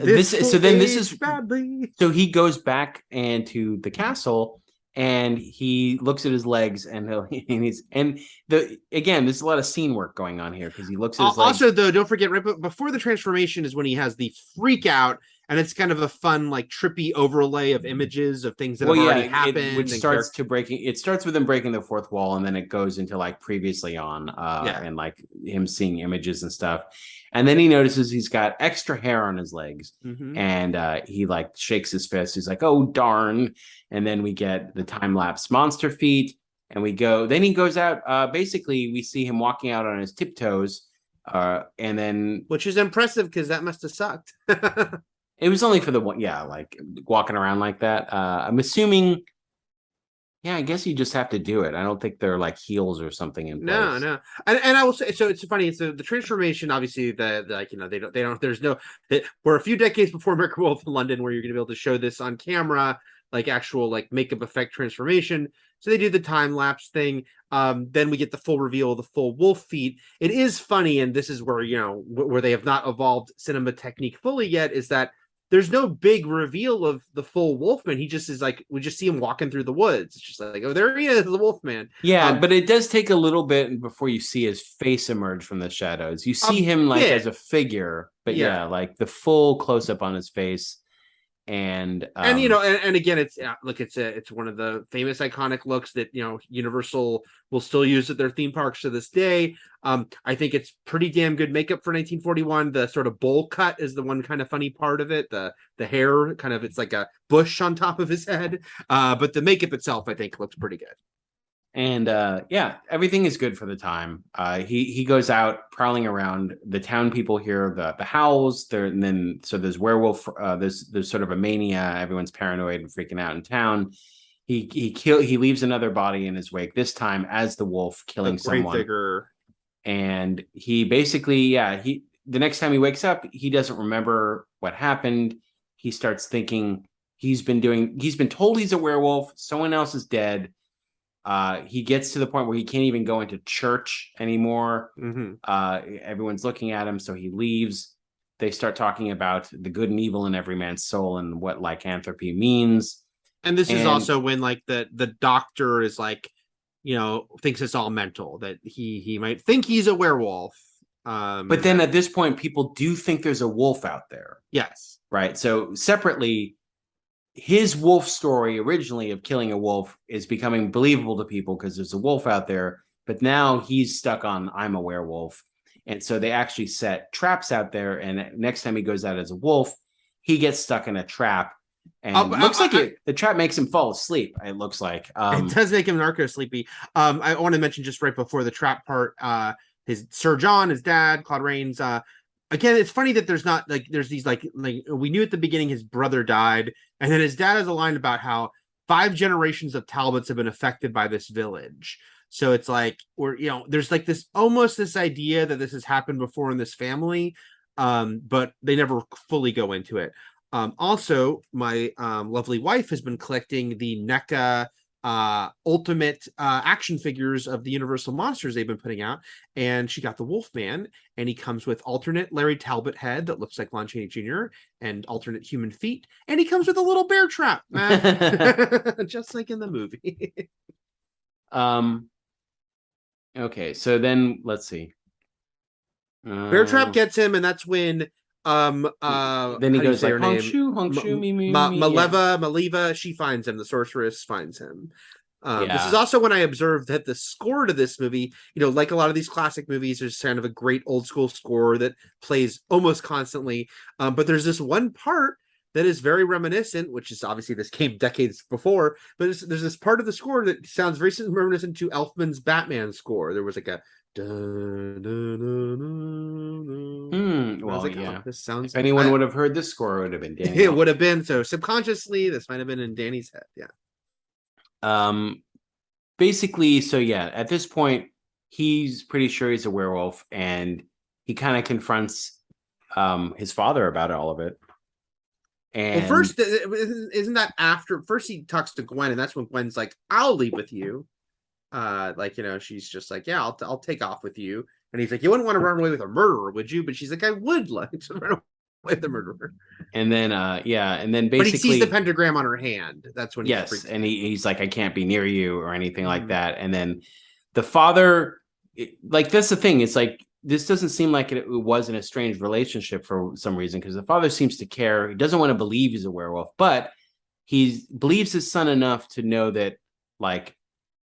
he goes back to the castle, and he looks at his legs, and there's a lot of scene work going on here because he looks at his legs. Also, though, don't forget, right before the transformation is when he has the freak out, and it's kind of a fun, like, trippy overlay of images of things that have already happened. Which starts it starts with him breaking the fourth wall, and then it goes into like previously on, and like him seeing images and stuff. And then he notices he's got extra hair on his legs, and he like shakes his fist. He's like, "Oh darn!" And then we get the time lapse monster feet, And then he goes out. Basically, we see him walking out on his tiptoes. And then, which is impressive because that must have sucked. It was only for the one, yeah, like walking around like that. I'm assuming, yeah, I guess you just have to do it. I don't think they're like heels or something in place. No. And I will say, so it's funny. So the transformation, obviously, like, they don't, there's no, we're a few decades before American Wolf in London where you're going to be able to show this on camera, like actual like makeup effect transformation. So they do the time lapse thing. Then we get the full reveal of the full wolf feet. It is funny, and this is where, where they have not evolved cinema technique fully yet, is that there's no big reveal of the full Wolfman. He just is like, we just see him walking through the woods. It's just like, oh, there he is, the Wolfman. Yeah, but it does take a little bit before you see his face emerge from the shadows. You see him like as a figure, but yeah, like the full close up on his face. And and again, it's one of the famous iconic looks that Universal will still use at their theme parks to this day. I think it's pretty damn good makeup for 1941. The sort of bowl cut is the one kind of funny part of it. The hair kind of, it's like a bush on top of his head, but the makeup itself I think looks pretty good. And yeah, everything is good for the time. He goes out prowling around. The town people hear the howls. And then there's werewolf. There's sort of a mania. Everyone's paranoid and freaking out in town. He leaves another body in his wake. This time as the wolf, killing someone. Figure. And he basically, the next time he wakes up, he doesn't remember what happened. He starts thinking he's been told he's a werewolf. Someone else is dead. He gets to the point where he can't even go into church anymore. Mm-hmm. Everyone's looking at him, so he leaves. They start talking about the good and evil in every man's soul and what lycanthropy means. And this is also when like the doctor is like, thinks it's all mental, that he might think he's a werewolf. But then at this point, people do think there's a wolf out there. Yes. Right. So separately, his wolf story originally of killing a wolf is becoming believable to people because there's a wolf out there. But now he's stuck on I'm a werewolf. And so they actually set traps out there. And next time he goes out as a wolf, he gets stuck in a trap. And looks like the trap makes him fall asleep. It looks like it does make him narco sleepy. I want to mention just right before the trap part, his Sir John, his dad, Claude Rains. Again, it's funny that there's not like there's these like we knew at the beginning his brother died, and then his dad has a line about how 5 generations of Talbots have been affected by this village. So it's like there's like this almost this idea that this has happened before in this family, but they never fully go into it. Also, my lovely wife has been collecting the NECA ultimate action figures of the Universal monsters they've been putting out, and she got the Wolfman, and he comes with alternate Larry Talbot head that looks like Lon Chaney Jr. and alternate human feet, and he comes with a little bear trap, just like in the movie. Okay, so then let's see. Bear trap gets him, and that's when then he goes like Maleva, she finds him, the sorceress finds him. This is also when I observed that the score to this movie, like a lot of these classic movies, there's kind of a great old school score that plays almost constantly, but there's this one part that is very reminiscent, which is obviously this came decades before, but there's this part of the score that sounds very reminiscent to Elfman's Batman score. There was like a this sounds. If anyone would have heard this score, it would have been Danny. It would have been, so subconsciously this might have been in Danny's head. Basically, so at this point he's pretty sure he's a werewolf, and he kind of confronts his father about all of it. And first, isn't that after? First he talks to Gwen, and that's when Gwen's like, I'll leave with you. She's just like, yeah, I'll take off with you. And he's like, you wouldn't want to run away with a murderer, would you? But she's like, I would like to run away with the murderer. And then and then basically, but he sees the pentagram on her hand. That's when he's like, I can't be near you or anything like that. And then the father, that's the thing. It's like, this doesn't seem like it was an estranged relationship for some reason, because the father seems to care. He doesn't want to believe he's a werewolf, but he believes his son enough to know that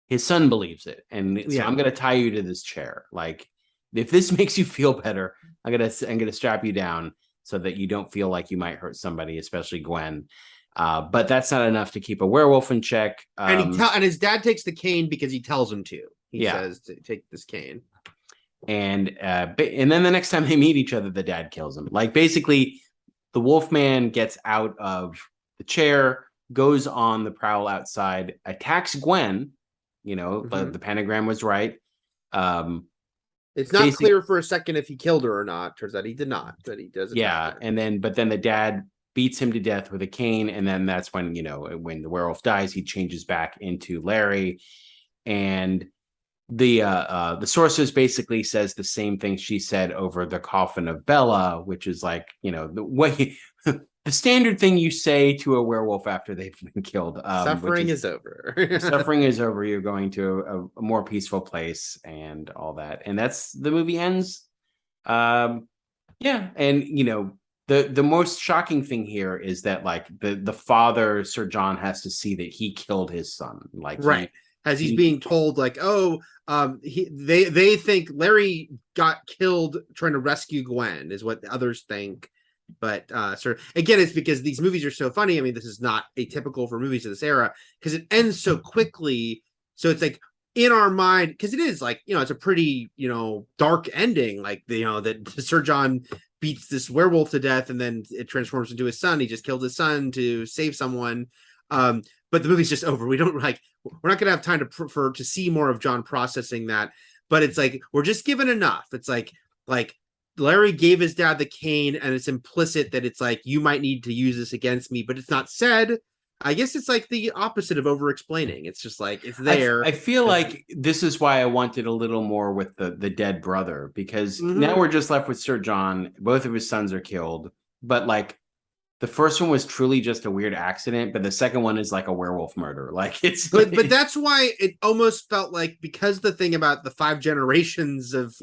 his son believes it. And so I'm going to tie you to this chair. Like, if this makes you feel better, I'm going to strap you down so that you don't feel like you might hurt somebody, especially Gwen. But that's not enough to keep a werewolf in check. And his dad takes the cane because he tells him to. He says to take this cane. And then the next time they meet each other, the dad kills him. Like basically, the Wolfman gets out of the chair, goes on the prowl outside, attacks Gwen. You know, the pentagram was right. It's not clear for a second if he killed her or not. Turns out he did not. But he does. Yeah, but then the dad beats him to death with a cane, and then that's when when the werewolf dies, he changes back into Larry, and the sorceress basically says the same thing she said over the coffin of Bella, which is like the way the standard thing you say to a werewolf after they've been killed. Suffering is over. Suffering is over. You're going to a more peaceful place and all that. And that's the movie ends. And the most shocking thing here is that like the father, Sir John, has to see that he killed his son. Like as he's being told, like, they think Larry got killed trying to rescue Gwen, is what the others think. But again, it's because these movies are so funny. I mean, this is not atypical for movies of this era because it ends so quickly. So it's like in our mind, because it is like, it's a pretty, dark ending. Like, that Sir John beats this werewolf to death and then it transforms into his son. He just killed his son to save someone. But the movie's just over. We're not going to have time to see more of John processing that. But it's like, we're just given enough. It's like Larry gave his dad the cane, and it's implicit that it's like, you might need to use this against me, but it's not said. I guess it's like the opposite of over-explaining. It's just like, it's there. I feel like this is why I wanted a little more with the dead brother, because now we're just left with Sir John. Both of his sons are killed, but like the first one was truly just a weird accident, but the second one is like a werewolf murder. Like but that's why it almost felt like, because the thing about the 5 generations of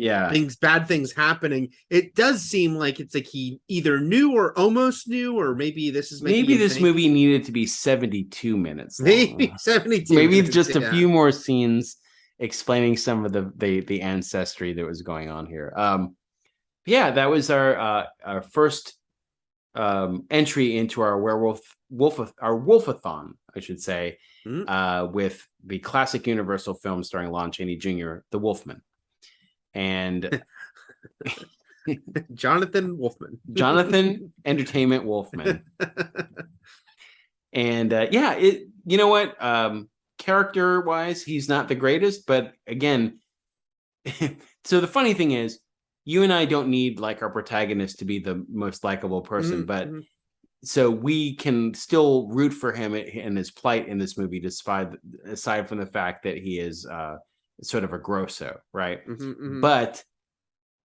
bad things happening, it does seem like it's like he either knew or almost knew, or maybe this is maybe this movie needed to be 72 minutes long. Maybe 72 maybe minutes, just a few more scenes explaining some of the ancestry that was going on here. That was our first entry into our Wolfathon, I should say, with the classic Universal film starring Lon Chaney Jr., The Wolfman, and Jonathan Entertainment Wolfman. And character wise, he's not the greatest, but again, so the funny thing is, you and I don't need like our protagonist to be the most likable person, but so we can still root for him and his plight in this movie, aside from the fact that he is sort of a grosso, right? But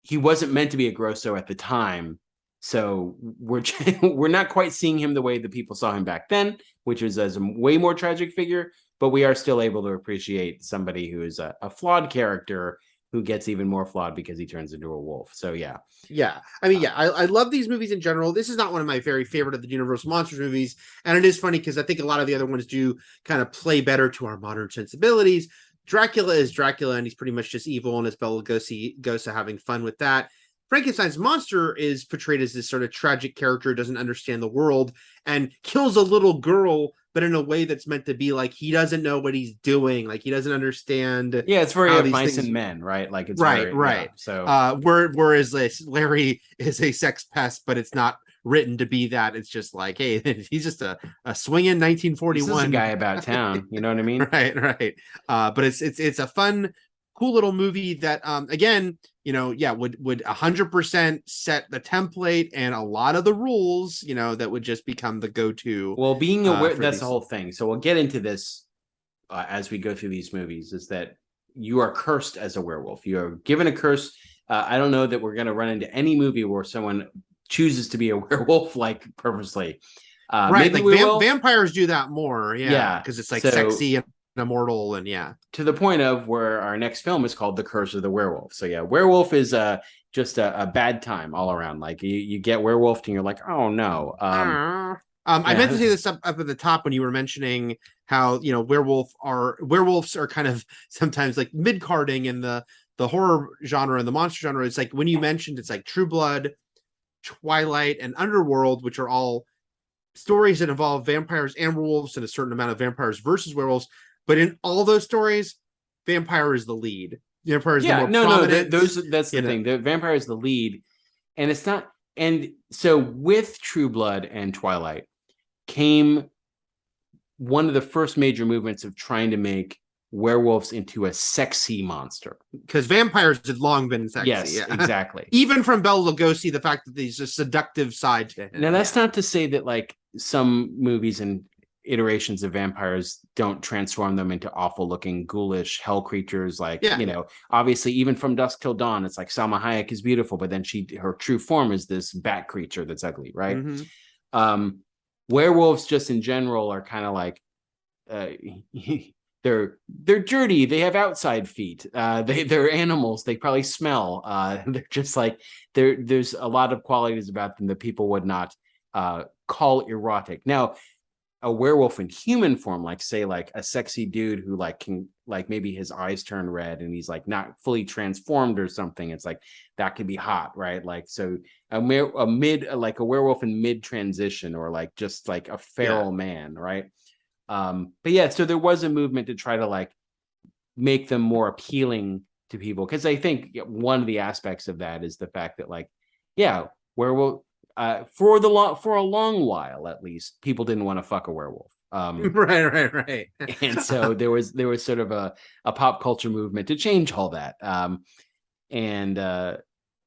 he wasn't meant to be a grosso at the time, so we're not quite seeing him the way that people saw him back then, which was as a way more tragic figure. But we are still able to appreciate somebody who is a flawed character, who gets even more flawed because he turns into a wolf. So I mean, I love these movies in general. This is not one of my very favorite of the Universal Monsters movies, and it is funny because I think a lot of the other ones do kind of play better to our modern sensibilities. Dracula is Dracula, and he's pretty much just evil, and it's Bela Lugosi having fun with that. Frankenstein's monster is portrayed as this sort of tragic character who doesn't understand the world and kills a little girl, but in a way that's meant to be like, he doesn't know what he's doing. Like, he doesn't understand. Yeah, it's very of mice and men, right? Like, it's right. Yeah, so whereas Larry is a sex pest, but it's not written to be that. It's just like, hey, he's just a swinging 1941 this is a guy about town. You know what I mean? right. But it's a fun, cool little movie that again, would 100% set the template and a lot of the rules, that would just become the go-to. Well, being aware, that's the whole thing. So we'll get into this as we go through these movies, is that you are cursed as a werewolf. You are given a curse. I don't know that we're going to run into any movie where someone chooses to be a werewolf, like, purposely. Right, like vampires do that more, because it's like sexy and immortal, and to the point of where our next film is called The Curse of the Werewolf. So werewolf is just a bad time all around. Like, you get werewolfed and you're like, oh no. I meant to say this up at the top when you were mentioning how werewolves are kind of sometimes like mid-carding in the horror genre and the monster genre. It's like, when you mentioned, it's like True Blood, Twilight, and Underworld, which are all stories that involve vampires and werewolves and a certain amount of vampires versus werewolves. But in all those stories, vampire is the lead. Vampire is the more prominent. That's the thing. The vampire is the lead, and it's not. And so with True Blood and Twilight came one of the first major movements of trying to make werewolves into a sexy monster, because vampires had long been sexy. Yes, exactly. Even from Bela Lugosi, the fact that there's a seductive side to him. Now that's not to say that like some movies and iterations of vampires don't transform them into awful looking ghoulish hell creatures, like you know, obviously even From Dusk Till Dawn, it's like Salma Hayek is beautiful, but then her true form is this bat creature that's ugly, right? Werewolves just in general are kind of like they're dirty, they have outside feet, they're animals, they probably smell, they're just like there's a lot of qualities about them that people would not call erotic. Now a werewolf in human form, like say like a sexy dude who like can like maybe his eyes turn red and he's like not fully transformed or something, it's like that could be hot, right? Like so a werewolf in mid transition, or like just like a feral man, right? But yeah, so there was a movement to try to like make them more appealing to people, because I think one of the aspects of that is the fact that like werewolf for a long while at least people didn't want to fuck a werewolf. Right. And so there was sort of a pop culture movement to change all that.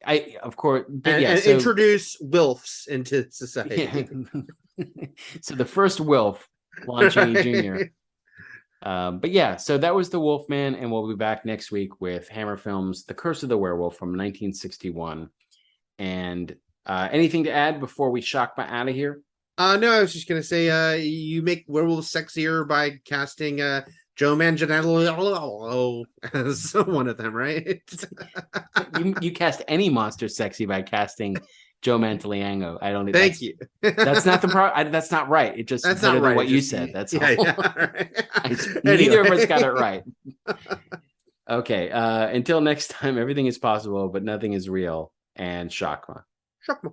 I of course introduce wilfs into society. So the first wilf, Lon Chaney Jr. But yeah, so that was the Wolfman, and we'll be back next week with Hammer Films' The Curse of the Werewolf from 1961. And anything to add before we shock out of here? No, I was just gonna say you make werewolves sexier by casting Joe Manganiello as one of them, right? you cast any monster sexy by casting Joe Manganiello. I don't think Thank you. That's not the problem. That's not right. It just that's better not right. than what you said. That's all. Right. Neither of us got it right. Okay. Until next time, everything is possible, but nothing is real. And Shakma. Shakma.